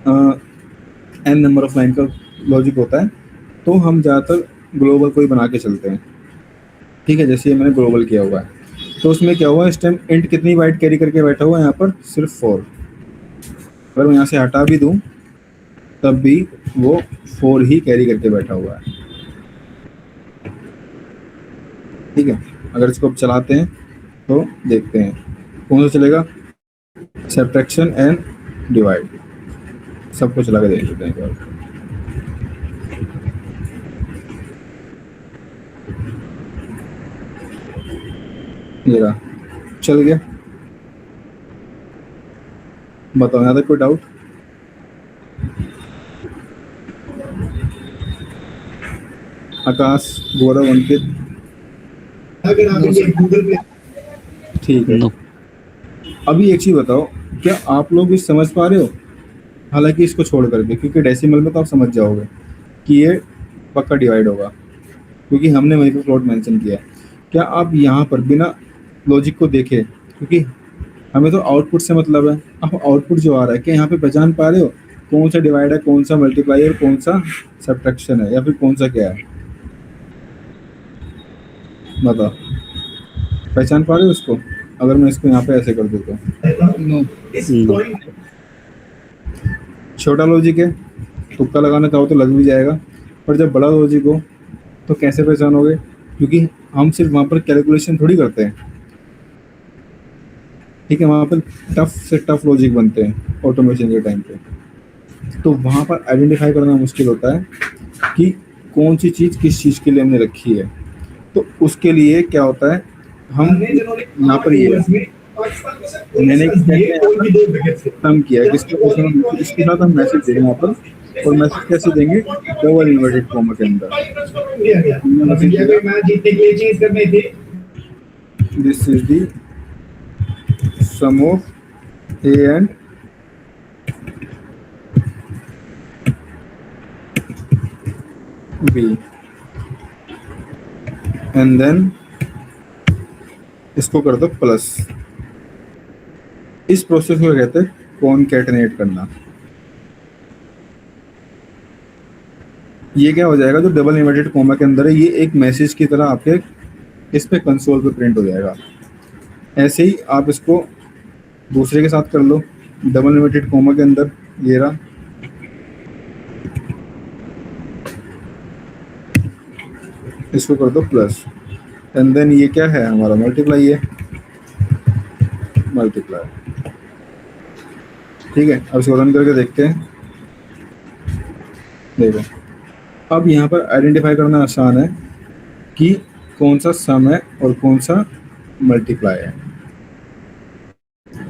[SPEAKER 1] n नंबर ऑफ लाइन का लॉजिक होता है तो हम ज़्यादातर ग्लोबल कोई बना के चलते हैं। ठीक है, जैसे ये मैंने ग्लोबल किया हुआ है, तो उसमें क्या हुआ, इस टाइम इंट कितनी बाइट कैरी करके बैठा हुआ है यहाँ पर, सिर्फ 4। अगर मैं यहाँ से हटा भी दूँ तब भी वो 4 ही कैरी करके बैठा हुआ है। ठीक है, अगर इसको अब चलाते हैं तो देखते हैं कौन सा चलेगा, सब्ट्रैक्शन एंड डिवाइड, सबको चला के देख लेते हैं एक बार। ये रहा, चल गया। बताओ यहाँ तक कोई डाउट? आकाश, गौरव, अंकित,
[SPEAKER 5] अगर आप इसे गूगल पे
[SPEAKER 1] ठीक है।
[SPEAKER 2] No.
[SPEAKER 1] अभी एक चीज बताओ, क्या आप लोग भी समझ पा रहे हो, हालांकि इसको छोड़ करके, क्योंकि डेसिमल में तो आप समझ जाओगे कि ये पक्का डिवाइड होगा क्योंकि हमने वहीं पर फ्लोट मेंशन किया है। क्या आप यहाँ पर बिना लॉजिक को देखे, क्योंकि हमें तो आउटपुट से मतलब है, अब आउटपुट जो आ रहा है क्या यहाँ पे पहचान पा रहे हो कौन सा डिवाइड है, कौन सा मल्टीप्लाई है, कौन सा सब्ट्रैक्शन है, या फिर कौन सा क्या है, बताओ, पहचान पा रहे हो उसको? अगर मैं इसको यहाँ पे ऐसे कर दूँ तो
[SPEAKER 3] नो,
[SPEAKER 5] इस
[SPEAKER 2] No.
[SPEAKER 5] पॉइंट
[SPEAKER 1] छोटा लॉजिक है, तुक्का लगाना चाहो तो लग भी जाएगा, पर जब बड़ा लॉजिक हो तो कैसे पहचानोगे, क्योंकि हम सिर्फ वहाँ पर कैलकुलेशन थोड़ी करते हैं। ठीक है, वहाँ पर टफ से टफ लॉजिक बनते हैं ऑटोमेशन के टाइम पे, तो वहाँ पर आइडेंटिफाई करना मुश्किल होता है कि कौन सी चीज़ किस चीज़ के लिए हमने रखी है। तो उसके लिए क्या होता है, हम यहाँ पर ये मैंने सम किया है इसके साथ हम मैसेज देंगे यहाँ पर, और मैसेज कैसे देंगे, डबल इन्वर्टेड कॉमा के अंदर। This is the sum of A and B, and then इसको कर दो प्लस। इस प्रोसेस को कहते हैं कॉनकैटेनेट करना। ये क्या हो जाएगा, जो डबल इन्वर्टेड कॉमा के अंदर है, ये एक मैसेज की तरह आपके इस पे कंसोल पे प्रिंट हो जाएगा। ऐसे ही आप इसको दूसरे के साथ कर लो, डबल इन्वर्टेड कॉमा के अंदर, ये रहा, इसको कर दो प्लस, एंड देन ये क्या है हमारा, मल्टीप्लाई है, मल्टीप्लाई। ठीक है, अब इसको रन करके देखते हैं। देखो अब यहाँ पर आइडेंटिफाई करना आसान है कि कौन सा सम है और कौन सा मल्टीप्लाई है।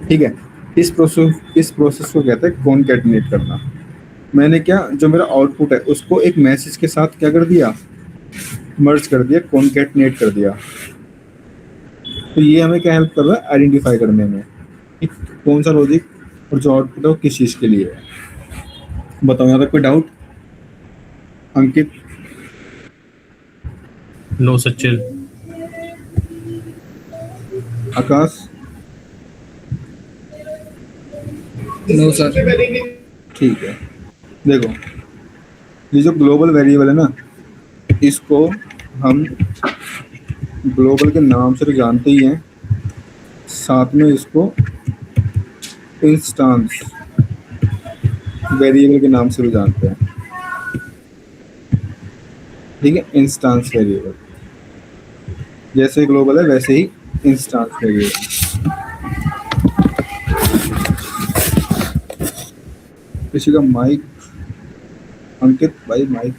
[SPEAKER 1] ठीक है, इस प्रोसेस को कहते हैं कॉनकैटेनेट करना। मैंने क्या, जो मेरा आउटपुट है उसको एक मैसेज के साथ क्या कर दिया, मर्ज कर दिया, कॉनकैटेनेट कर दिया। तो ये हमें क्या हेल्प कर रहा है, आइडेंटिफाई करने में कि कौन सा लॉजिक और जो आउटपुट है वो किस चीज़ के लिए है। बताओ यहाँ तक कोई doubt? Ankit?
[SPEAKER 4] No Sachin.
[SPEAKER 1] Akash?
[SPEAKER 3] No sir.
[SPEAKER 1] ठीक है, देखो ये जो ग्लोबल वेरिएबल है ना, इसको हम ग्लोबल के नाम से तो जानते ही हैं, साथ में इसको इंस्टांस वेरिएबल के नाम से भी जानते हैं। ठीक है, इंस्टांस वेरिएबल, जैसे ग्लोबल है वैसे ही इंस्टांस वेरिएबल। किसी का माइक, अंकित भाई माइक।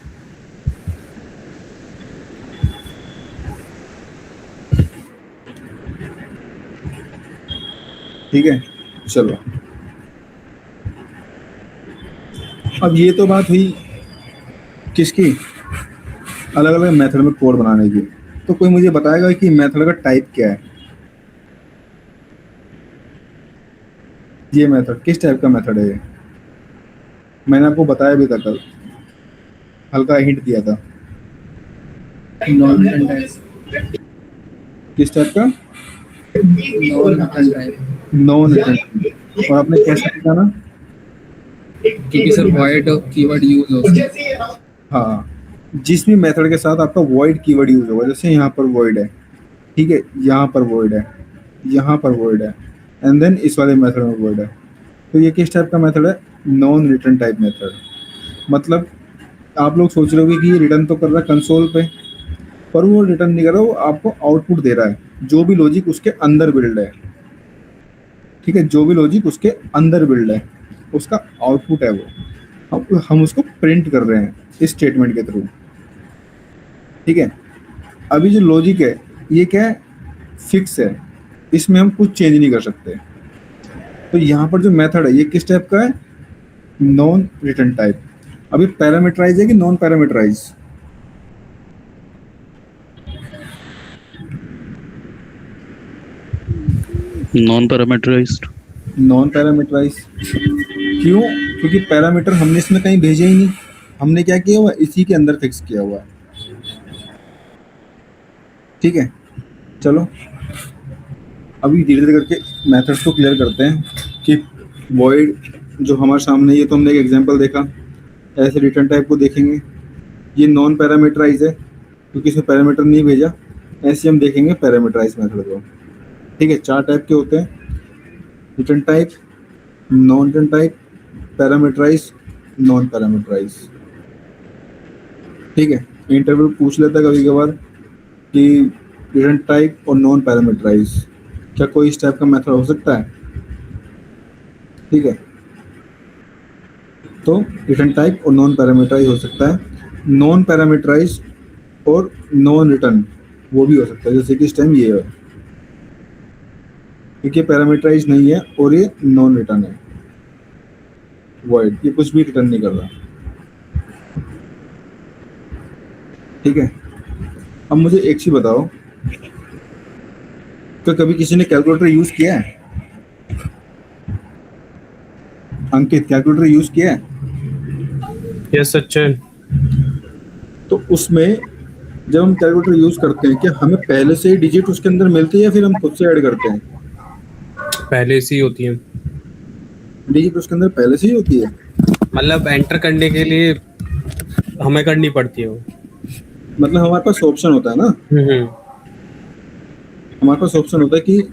[SPEAKER 1] ठीक है, चलो अब ये तो बात हुई किसकी, अलग अलग मेथड में कोड बनाने की। तो कोई मुझे बताएगा कि मेथड का टाइप क्या है, ये मेथड किस टाइप का मेथड है? मैंने आपको बताया भी था कल, हल्का हिंट दिया था।
[SPEAKER 3] Non return type.
[SPEAKER 1] किस टाइप का?
[SPEAKER 3] Non return type.
[SPEAKER 1] Non return. और आपने कैसे बताना?
[SPEAKER 3] क्योंकि सर वॉइड कीवर्ड यूज होता है।
[SPEAKER 1] हाँ, जिस भी मेथड के साथ आपका वॉइड कीवर्ड यूज होगा, जैसे यहाँ पर वॉइड है, ठीक है, यहाँ पर वॉइड है, यहाँ पर वॉइड है, एंड देन इस वाले मेथड में वॉइड है। तो ये किस टाइप का मेथड है? Non return type method. मतलब आप लोग सोच रहे होगे कि ये रिटर्न तो कर रहा है कंसोल पे, पर वो रिटर्न नहीं कर रहा, वो आपको आउटपुट दे रहा है, जो भी लॉजिक उसके अंदर बिल्ड है। ठीक है, जो भी लॉजिक उसके अंदर बिल्ड है उसका आउटपुट है वो। अब हम उसको प्रिंट कर रहे हैं इस स्टेटमेंट के थ्रू। ठीक है, अभी जो लॉजिक है ये क्या है, फिक्स है, इसमें हम कुछ चेंज नहीं कर सकते। तो यहाँ पर जो मेथड है ये किस टाइप का है? Non return type. अभी पैरामीटराइज है कि non parameterize?
[SPEAKER 2] Non parameterized.
[SPEAKER 1] Non parameterize क्यों? क्योंकि पैरामीटर हमने इसमें कहीं भेजे ही नहीं, हमने क्या किया हुआ है, इसी के अंदर फिक्स किया हुआ है। ठीक है, चलो अभी धीरे धीरे करके मेथड्स को क्लियर करते हैं कि वॉइड जो हमारे सामने, ये तो हमने एक एग्जांपल देखा, ऐसे रिटर्न टाइप को देखेंगे, ये नॉन पैरामीटराइज है क्योंकि इसमें पैरामीटर नहीं भेजा। ऐसे हम देखेंगे पैरामीटराइज मेथड को। ठीक है, 4 टाइप के होते हैं, return type, non return type, parameterize, non parameterize. ठीक है, इंटरव्यू पूछ लेता है कभी कभार कि रिटर्न टाइप और नॉन पैरामीटराइज, क्या कोई इस टाइप का मेथड हो सकता है? ठीक है, तो रिटर्न टाइप और नॉन पैरामीटराइज हो सकता है, नॉन पैरामीटराइज और नॉन रिटर्न वो भी हो सकता है, जैसे कि इस टाइम ये है। क्योंकि पैरामीटराइज नहीं है और ये नॉन रिटर्न है, वॉइड, ये कुछ भी रिटर्न नहीं कर रहा। ठीक है, अब मुझे एक चीज बताओ, तो कभी किसी ने कैलकुलेटर यूज किया है? अंकित, कैलकुलेटर यूज किया है?
[SPEAKER 4] यस सचिन।
[SPEAKER 1] तो उसमें जब हम कैलकुलेटर यूज करते हैं, क्या हमें पहले से ही डिजिट उसके अंदर मिलती है या फिर हम खुद से ऐड करते हैं?
[SPEAKER 4] पहले से ही होती है,
[SPEAKER 1] डिजिट उसके अंदर पहले से ही होती है।
[SPEAKER 4] मतलब एंटर करने के लिए हमें करनी पड़ती है वो।
[SPEAKER 1] मतलब हमारे पास ऑप्शन होता है ना,
[SPEAKER 4] हम्म।
[SPEAKER 1] हमारे पास ऑप्शन होता है कि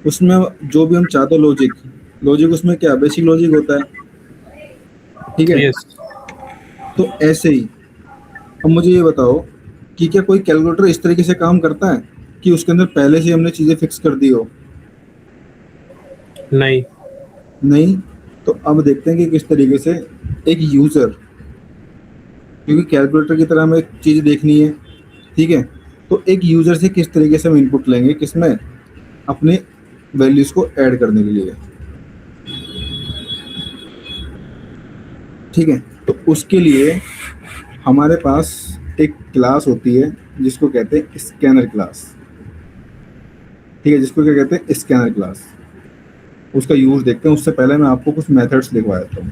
[SPEAKER 1] उसमें जो भी हम चाहते हैं लॉजिक, लॉजिक उसमें क्या बेसिक लॉजिक होता है। ठीक है,
[SPEAKER 4] यस।
[SPEAKER 1] तो ऐसे ही अब मुझे ये बताओ कि क्या कोई कैलकुलेटर इस तरीके से काम करता है कि उसके अंदर पहले से हमने चीजें फिक्स कर दी हो?
[SPEAKER 4] नहीं।
[SPEAKER 1] नहीं। तो अब देखते हैं कि किस तरीके से एक यूजर, क्योंकि कैलकुलेटर की तरह हमें चीज देखनी है, ठीक है, तो एक यूजर से किस तरीके से हम इनपुट लेंगे, किसमें, अपने वैल्यूज को ऐड करने के लिए। ठीक है, तो उसके लिए हमारे पास एक क्लास होती है जिसको कहते हैं स्कैनर क्लास। ठीक है, जिसको क्या कहते हैं, स्कैनर क्लास। उसका यूज देखते हैं, उससे पहले मैं आपको कुछ मेथड्स लिखवा देता हूँ।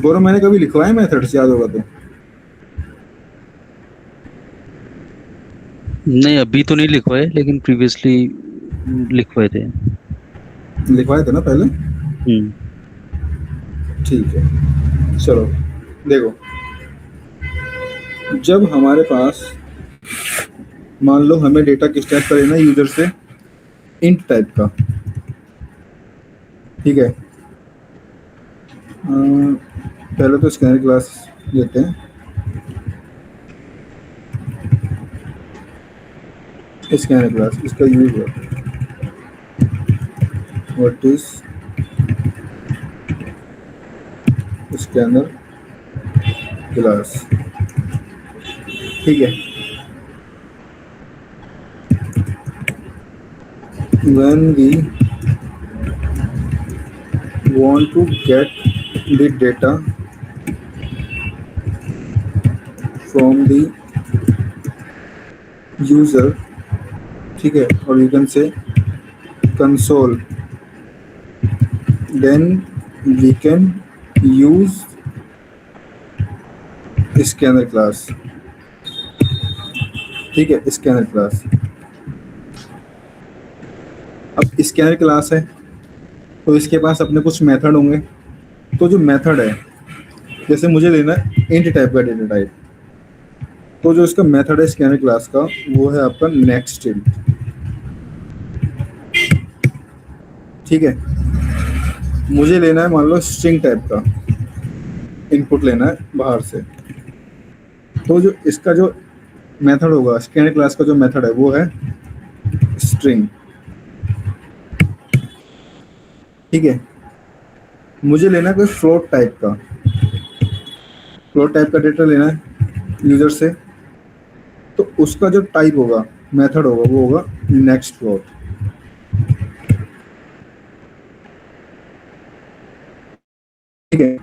[SPEAKER 1] गौरव, मैंने कभी लिखवाए मेथड्स, याद होगा तो?
[SPEAKER 2] नहीं, अभी तो नहीं लिखवाए, लेकिन प्रीवियसली लिखवाए थे।
[SPEAKER 1] लिखवाए थे ना पहले? ठीक है, चलो देखो, जब हमारे पास मान लो हमें डेटा किस टाइप का लेना है, यूजर से इंट टाइप का। ठीक है, पहले तो स्कैनर क्लास लेते हैं। स्कैनर क्लास, इसका यूज है, व्हाट इज स्कैनर क्लास। ठीक है, when we want to get the data from the user, ठीक है, और you can say console, then we can use scanner class। ठीक है, स्कैनर क्लास। अब स्कैनर क्लास है तो इसके पास अपने कुछ मेथड होंगे। तो जो मेथड है, जैसे मुझे लेना है इंट टाइप का डेटा टाइप, तो जो इसका मेथड है स्कैनर क्लास का, वो है आपका नेक्स्ट इंट। ठीक है, मुझे लेना है मान लो स्ट्रिंग टाइप का इनपुट लेना है बाहर से, तो जो इसका जो मेथड होगा स्कैनर क्लास का, जो मेथड है वो है स्ट्रिंग। ठीक है, मुझे लेना है कोई फ्लोट टाइप का, फ्लोट टाइप का डेटा लेना है यूजर से, तो उसका जो टाइप होगा, मेथड होगा, वो होगा नेक्स्ट फ्लोट। ठीक है,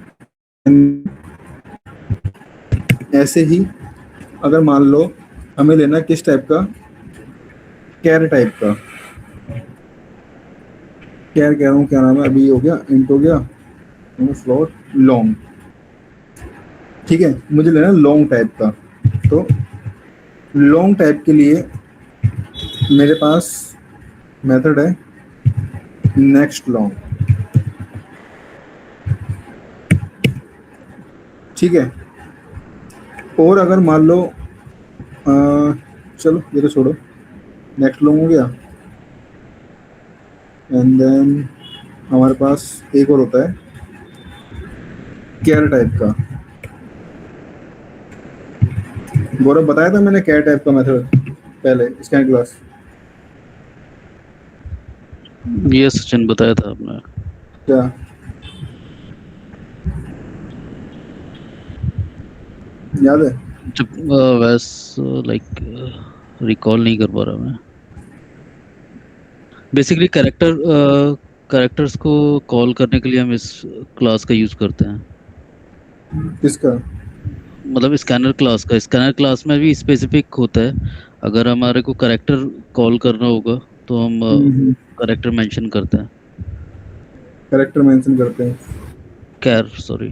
[SPEAKER 1] ऐसे ही अगर मान लो हमें लेना किस टाइप का, कैर टाइप का, कैर कह रहा हूँ, क्या नाम है अभी, हो गया इंट, हो गया फ्लोट लॉन्ग। ठीक है, मुझे लेना लॉन्ग टाइप का, तो लॉन्ग टाइप के लिए मेरे पास मेथड है नेक्स्ट लॉन्ग। ठीक है, और अगर मान लो चलो ये तो छोड़ो, नेक्स्ट लॉन्ग हो गया, एंड देन हमारे पास एक और होता है कैर टाइप का। गौरव, बताया था मैंने कैर टाइप का मेथड पहले स्कैन क्लास।
[SPEAKER 2] ये सचिन बताया था आपने।
[SPEAKER 1] क्या याद है?
[SPEAKER 2] जब वैस लाइक रिकॉल नहीं कर पा रहा मैं। बेसिकली कैरेक्टर्स को कॉल करने के लिए हम इस क्लास का यूज करते हैं।
[SPEAKER 1] किसका?
[SPEAKER 2] मतलब स्कैनर क्लास में भी स्पेसिफिक होता है। अगर हमारे को कैरेक्टर कॉल करना होगा तो हम कैरेक्टर मेंशन करते हैं।
[SPEAKER 1] कैरेक्टर मेंशन करते हैं,
[SPEAKER 2] कैर सॉरी।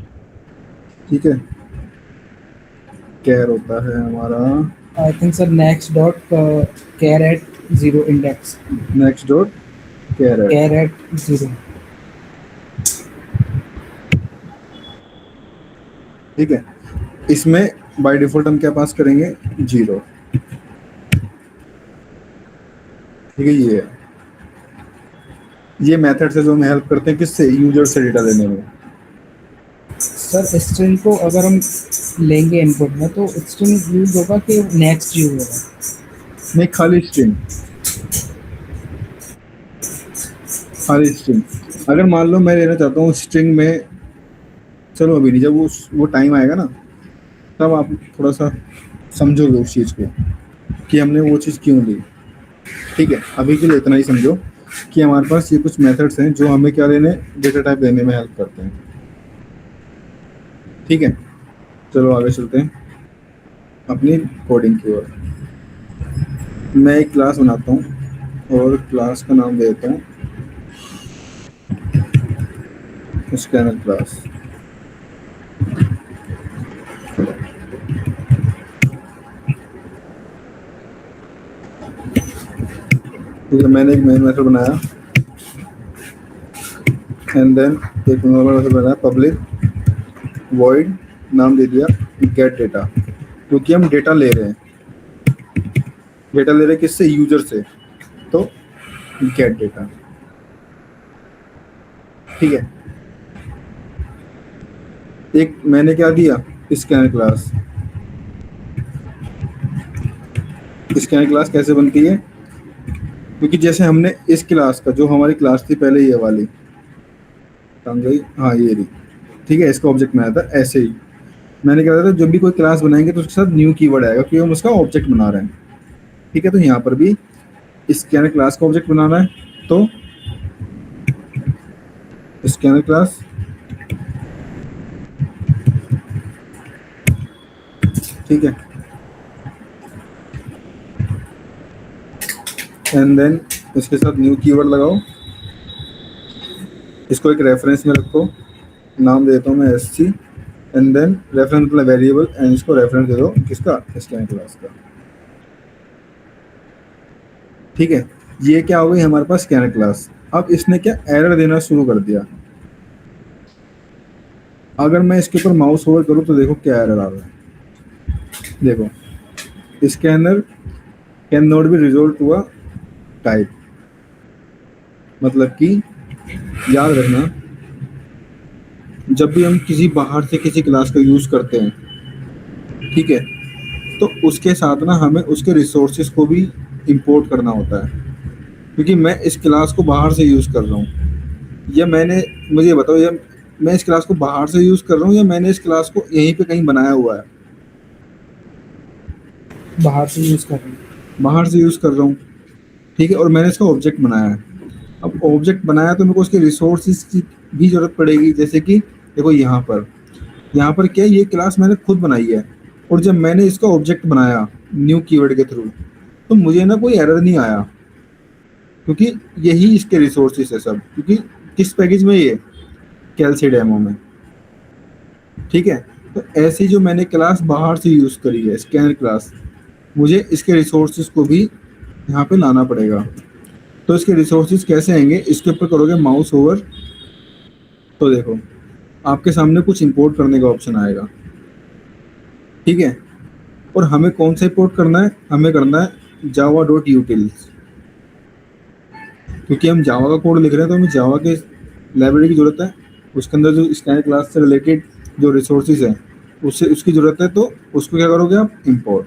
[SPEAKER 1] ठीक है। कैर होता है हमारा
[SPEAKER 3] I think sir next dot care at zero index.
[SPEAKER 1] Next dot care है,
[SPEAKER 3] Care at zero.
[SPEAKER 1] ठीक है। इसमें बाय डिफॉल्ट हम क्या पास करेंगे? 0, ठीक है। ये मेथड से जो हमें हेल्प करते हैं, किससे? यूजर से डेटा लेने में।
[SPEAKER 3] सर स्ट्रिंग को अगर हम लेंगे इनपुट में तो स्ट्रिंग यूज होगा कि नेक्स्ट यूज होगा?
[SPEAKER 1] नहीं, खाली स्ट्रिंग, खाली स्ट्रिंग। अगर मान लो मैं लेना चाहता हूँ स्ट्रिंग में, चलो अभी नहीं, जब वो टाइम आएगा ना तब आप थोड़ा सा समझोगे उस चीज़ को कि हमने वो चीज़ क्यों ली, ठीक है। अभी के लिए इतना ही समझो कि हमारे पास ये कुछ मेथड्स हैं जो हमें क्या लेने, डेटा टाइप लेने में हेल्प करते हैं, ठीक है। चलो आगे चलते हैं अपनी कोडिंग की ओर। मैं एक क्लास बनाता हूँ और क्लास का नाम देता हूँ स्कैनर क्लास। ठीक है, मैंने एक मेन मेथड बनाया एंड देन एक नॉर्मल मेथड बनाया, पब्लिक वॉइड, नाम दे दिया गेट डेटा, क्योंकि हम डेटा ले रहे हैं। डेटा ले रहे हैं किससे? यूजर से, तो गेट डेटा, ठीक है। एक मैंने क्या दिया? Scanner class. स्कैनर क्लास कैसे बनती है? क्योंकि जैसे हमने इस क्लास का, जो हमारी क्लास थी पहले ये वाली, गई, हाँ ये रही, ठीक है, इसका ऑब्जेक्ट बनाया था। ऐसे ही मैंने क्या था, जब भी कोई क्लास बनाएंगे तो उसके साथ न्यू कीवर्ड आएगा क्योंकि हम उसका ऑब्जेक्ट बना रहे हैं, ठीक है। तो यहाँ पर भी स्कैनर क्लास का ऑब्जेक्ट बनाना है, तो स्कैनर क्लास, ठीक है। एंड देन इसके साथ न्यू कीवर्ड लगाओ, इसको एक रेफरेंस में रखो, नाम देता हूँ मैं SC, एंड देन रेफरेंस मतलब वेरिएबल, एंड इसको रेफरेंस दे दो किसका? स्कैनर क्लास का, ठीक है। ये क्या हो गई हमारे पास? Scanner class. अब इसने क्या एरर देना शुरू कर दिया। अगर मैं इसके ऊपर माउस होल्ड करूँ तो देखो क्या एरर आ रहा है, देखो, scanner cannot be resolve to a type. मतलब कि याद रखना, जब भी हम किसी बाहर से किसी क्लास का यूज करते हैं, ठीक है, तो उसके साथ ना हमें उसके रिसोर्सेज को भी इंपोर्ट करना होता है। क्योंकि मैं इस क्लास को बाहर से यूज कर रहा हूँ, या मुझे बताओ, या मैं इस क्लास को बाहर से यूज कर रहा हूँ या मैंने इस क्लास को यहीं पे कहीं बनाया हुआ है?
[SPEAKER 3] बाहर से यूज कर रहे हैं।
[SPEAKER 1] बाहर से यूज कर रहा हूँ, ठीक है। और मैंने इसका ऑब्जेक्ट बनाया है। अब ऑब्जेक्ट बनाया तो मेरे को उसके रिसोर्सेज की भी जरूरत पड़ेगी। जैसे कि देखो यहाँ पर क्या है, ये क्लास मैंने खुद बनाई है, और जब मैंने इसका ऑब्जेक्ट बनाया न्यू कीवर्ड के थ्रू, तो मुझे ना कोई एरर नहीं आया, क्योंकि यही इसके रिसोर्सेज है सब। क्योंकि किस पैकेज में? ये कैलसी डेमो में, ठीक है। तो ऐसी जो मैंने क्लास बाहर से यूज करी है स्कैनर क्लास, मुझे इसके रिसोर्सेज को भी यहाँ पे लाना पड़ेगा। तो इसके रिसोर्सेज कैसे आएंगे? इसके ऊपर करोगे माउस ओवर, तो देखो आपके सामने कुछ इंपोर्ट करने का ऑप्शन आएगा, ठीक है। और हमें कौन सा इंपोर्ट करना है? हमें करना है java.utils, क्योंकि हम जावा का कोड लिख रहे हैं तो हमें जावा के लाइब्रेरी की जरूरत है। उसके अंदर जो स्कैनर क्लास से रिलेटेड जो रिसोर्सेज हैं उसकी जरूरत है, तो उसको क्या करोगे आप? इंपोर्ट,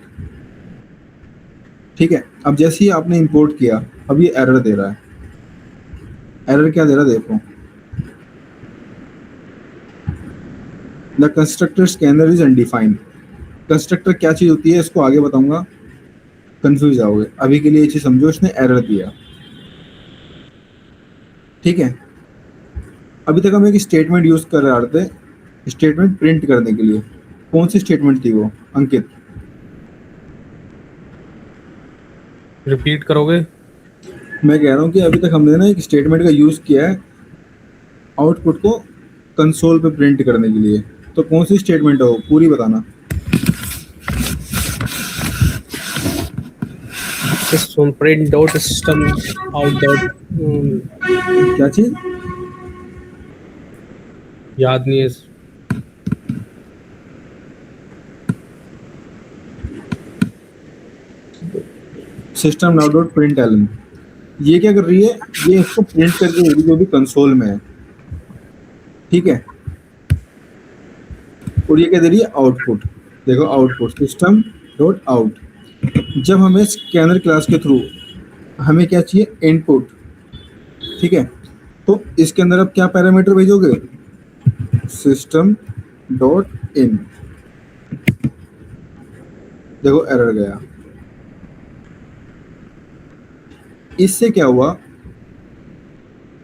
[SPEAKER 1] ठीक है। अब जैसे ही आपने इंपोर्ट किया, अब ये एरर दे रहा है। एरर क्या दे रहा है? देखो, the constructor scanner is undefined. Constructor क्या चीज होती है इसको आगे बताऊंगा। कंफ्यूज जाओगे। अभी के लिए ये चीज समझो, इसने एरर दिया, ठीक है। अभी तक हम एक स्टेटमेंट यूज कर रहे थे, स्टेटमेंट प्रिंट करने के लिए। कौन सी स्टेटमेंट थी वो अंकित?
[SPEAKER 4] रिपीट करोगे?
[SPEAKER 1] मैं कह रहा हूँ कि अभी तक हमने ना एक स्टेटमेंट का यूज किया है आउटपुट को कंसोल पे प्रिंट करने के लिए। तो कौन सी स्टेटमेंट है वो, पूरी बताना।
[SPEAKER 4] System print dot system out dot,
[SPEAKER 1] क्या चीज?
[SPEAKER 4] याद नहीं है।
[SPEAKER 1] System now dot println. ये क्या कर रही है, ये इसको प्रिंट करके दे रही है जो भी कंसोल में है, ठीक है। और ये क्या दे रही है, आउटपुट। देखो आउटपुट सिस्टम डॉट आउट। जब हमें स्कैनर क्लास के थ्रू हमें क्या चाहिए, इनपुट, ठीक है। तो इसके अंदर अब क्या पैरामीटर भेजोगे, सिस्टम डॉट इन। देखो एरर गया। इससे क्या हुआ,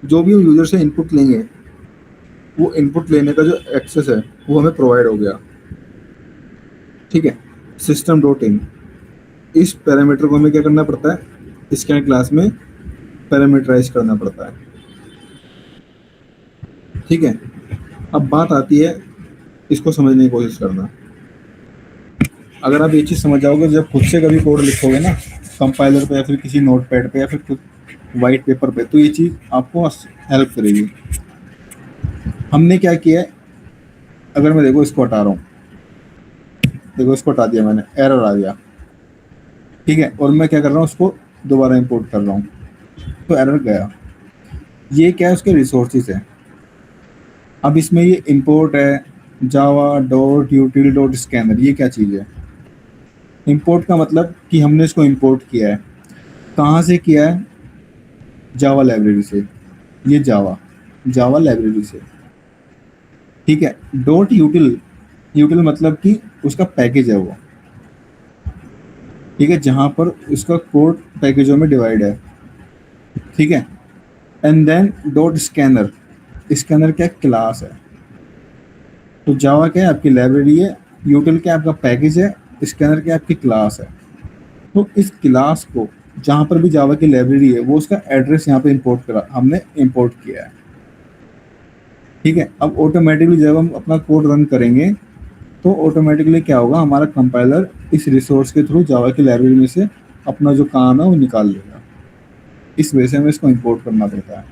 [SPEAKER 1] जो भी हम यूजर से इनपुट लेंगे वो इनपुट लेने का जो एक्सेस है वो हमें प्रोवाइड हो गया, ठीक है। सिस्टम डॉट इन, इस पैरामीटर को हमें क्या करना पड़ता है, स्कैन क्लास में पैरामीटराइज करना पड़ता है, ठीक है। अब बात आती है इसको समझने की कोशिश करना। अगर आप ये चीज़ समझ जाओगे, जब खुद से कभी कोड लिखोगे ना कंपाइलर पे या फिर किसी नोटपैड पे या फिर कुछ वाइट पेपर पे, तो ये चीज़ आपको हेल्प करेगी। हमने क्या किया है, अगर मैं देखो इसको हटा रहा हूँ, देखो इसको हटा दिया मैंने, एरर आ गया, ठीक है। और मैं क्या कर रहा हूँ, उसको दोबारा इंपोर्ट कर रहा हूँ, तो एरर गया। ये क्या है, उसके रिसोर्सेज है। अब इसमें ये इंपोर्ट है जावा डॉट यूटिल डॉट स्कैनर, ये क्या चीज़ है? इंपोर्ट का मतलब कि हमने इसको इंपोर्ट किया है। कहाँ से किया है, जावा लाइब्रेरी से। ये जावा लाइब्रेरी से, ठीक है। डॉट यूटिल, यूटिल मतलब कि उसका पैकेज है वो, ठीक है, जहाँ पर उसका कोड पैकेजों में डिवाइड है, ठीक है। And then dot scanner, scanner क्या क्लास है। तो जावा क्या है, आपकी लाइब्रेरी है, यूटिल क्या आपका पैकेज है, स्कैनर क्या आपकी क्लास है। तो इस क्लास को जहाँ पर भी जावा की लाइब्रेरी है वो उसका एड्रेस यहाँ पे इंपोर्ट करा, हमने इंपोर्ट किया है, ठीक है। अब ऑटोमेटिकली जब हम अपना कोड रन करेंगे तो ऑटोमेटिकली क्या होगा, हमारा कंपाइलर इस रिसोर्स के थ्रू जावा की लाइब्रेरी में से अपना जो काम है वो निकाल लेगा। इस वजह से हमें इसको इंपोर्ट करना पड़ता है।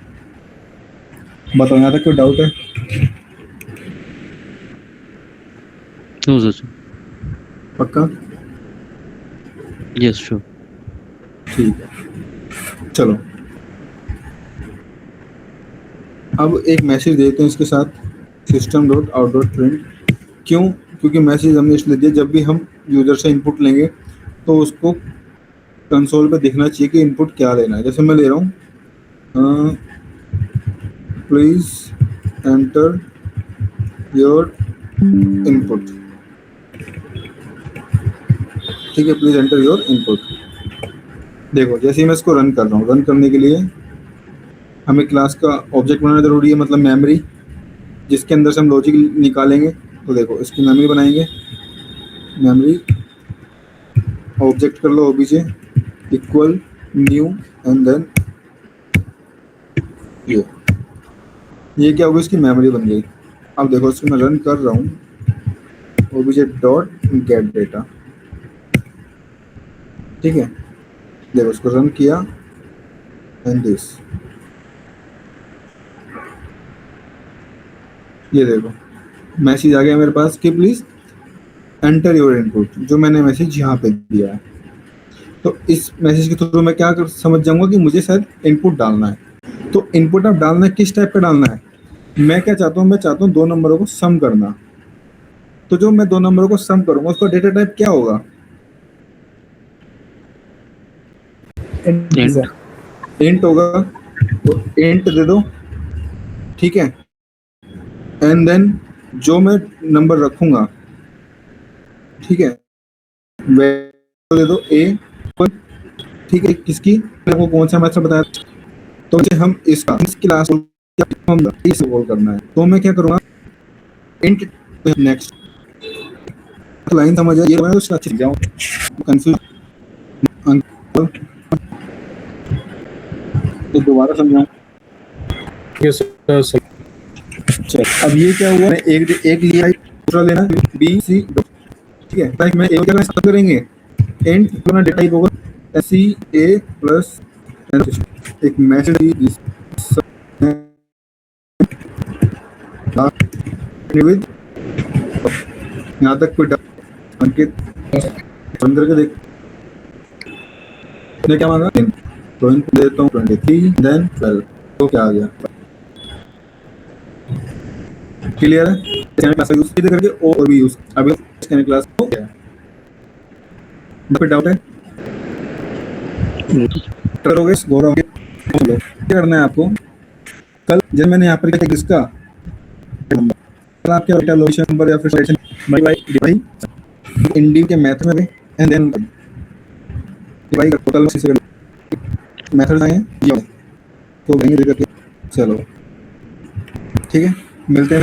[SPEAKER 1] बताओ, यहाँ तक कोई डाउट है?
[SPEAKER 2] No, sir.
[SPEAKER 1] पक्का?
[SPEAKER 2] Yes, sure.
[SPEAKER 1] ठीक है, चलो अब एक मैसेज देते हैं इसके साथ, system dot out dot print. क्यों? क्योंकि मैसेज हमने इसलिए दिया, जब भी हम यूज़र से इनपुट लेंगे तो उसको कंसोल पे दिखना चाहिए कि इनपुट क्या लेना है। जैसे मैं ले रहा हूँ, प्लीज़ एंटर योर इनपुट, ठीक है, प्लीज़ एंटर योर इनपुट। देखो जैसे ही मैं इसको रन कर रहा हूँ, रन करने के लिए हमें क्लास का ऑब्जेक्ट बनाना ज़रूरी है, मतलब मेमोरी, जिसके अंदर से हम लॉजिक निकालेंगे। तो देखो इसकी मेमोरी बनाएंगे, मेमोरी ऑब्जेक्ट कर लो OBJ equal new and then ये क्या होगा, इसकी मेमोरी बन गई। अब देखो इसको मैं रन कर रहा हूँ, ओबीजे डॉट गेट डेटा, ठीक है। देखो इसको रन किया एंड दिस, ये देखो मैसेज आ गया मेरे पास कि प्लीज एंटर योर इनपुट, जो मैंने मैसेज यहाँ पे दिया है। तो इस मैसेज के थ्रू मैं क्या कर समझ जाऊंगा कि मुझे शायद इनपुट डालना है। तो इनपुट अब डालना है, किस टाइप का डालना है? मैं क्या चाहता हूँ, मैं चाहता हूँ दो नंबरों को सम करना। तो जो मैं दो नंबरों को सम करूंगा उसका डेटा टाइप क्या होगा? इंट होगा, तो इंट दे दो, ठीक है। एंड देन जो मैं नंबर रखूंगा, ठीक है, वैल्यू दे दो ए, ठीक है, किसकी आपको कौन सा मेथड बताया, तो मुझे हम इसका इस क्लास हम इसे कॉल करना है, तो मैं क्या करूँगा इंट नेक्स्ट लाइन समझ आए, ये मैं उसका अच्छे जाऊँ कंफ्यूज तो दोबारा समझाऊँ।
[SPEAKER 4] Yes sir.
[SPEAKER 1] चल अब ये क्या हुआ, एक लिया दूसरा लेना बी सी, ठीक है, लाइक मैं एक क्या करेंगे एंड अपना डेटा टाइप होगा सी ए प्लस एक मैसेज विद यहाँ तक कोई अंकित अंदर के देख ने क्या मांगा, तो इनको देता हूँ 23 देन 12, तो क्या आ गया, क्लियर है। स्कैन क्लास यूज करके और भी यूज अभी स्कैन क्लास हो गया, कोई डाउट है करोगे गौरव बोलो क्या करना है आपको। कल जब मैंने यहाँ पर क्या किसका आपके डेटा लोकेशन नंबर या फिर सेक्शन भाई इंडी के मैथ में एंड देन भाई टोटल से मेथड आए ये तो वहीं दे करके चलो ठीक है, मिलते हैं।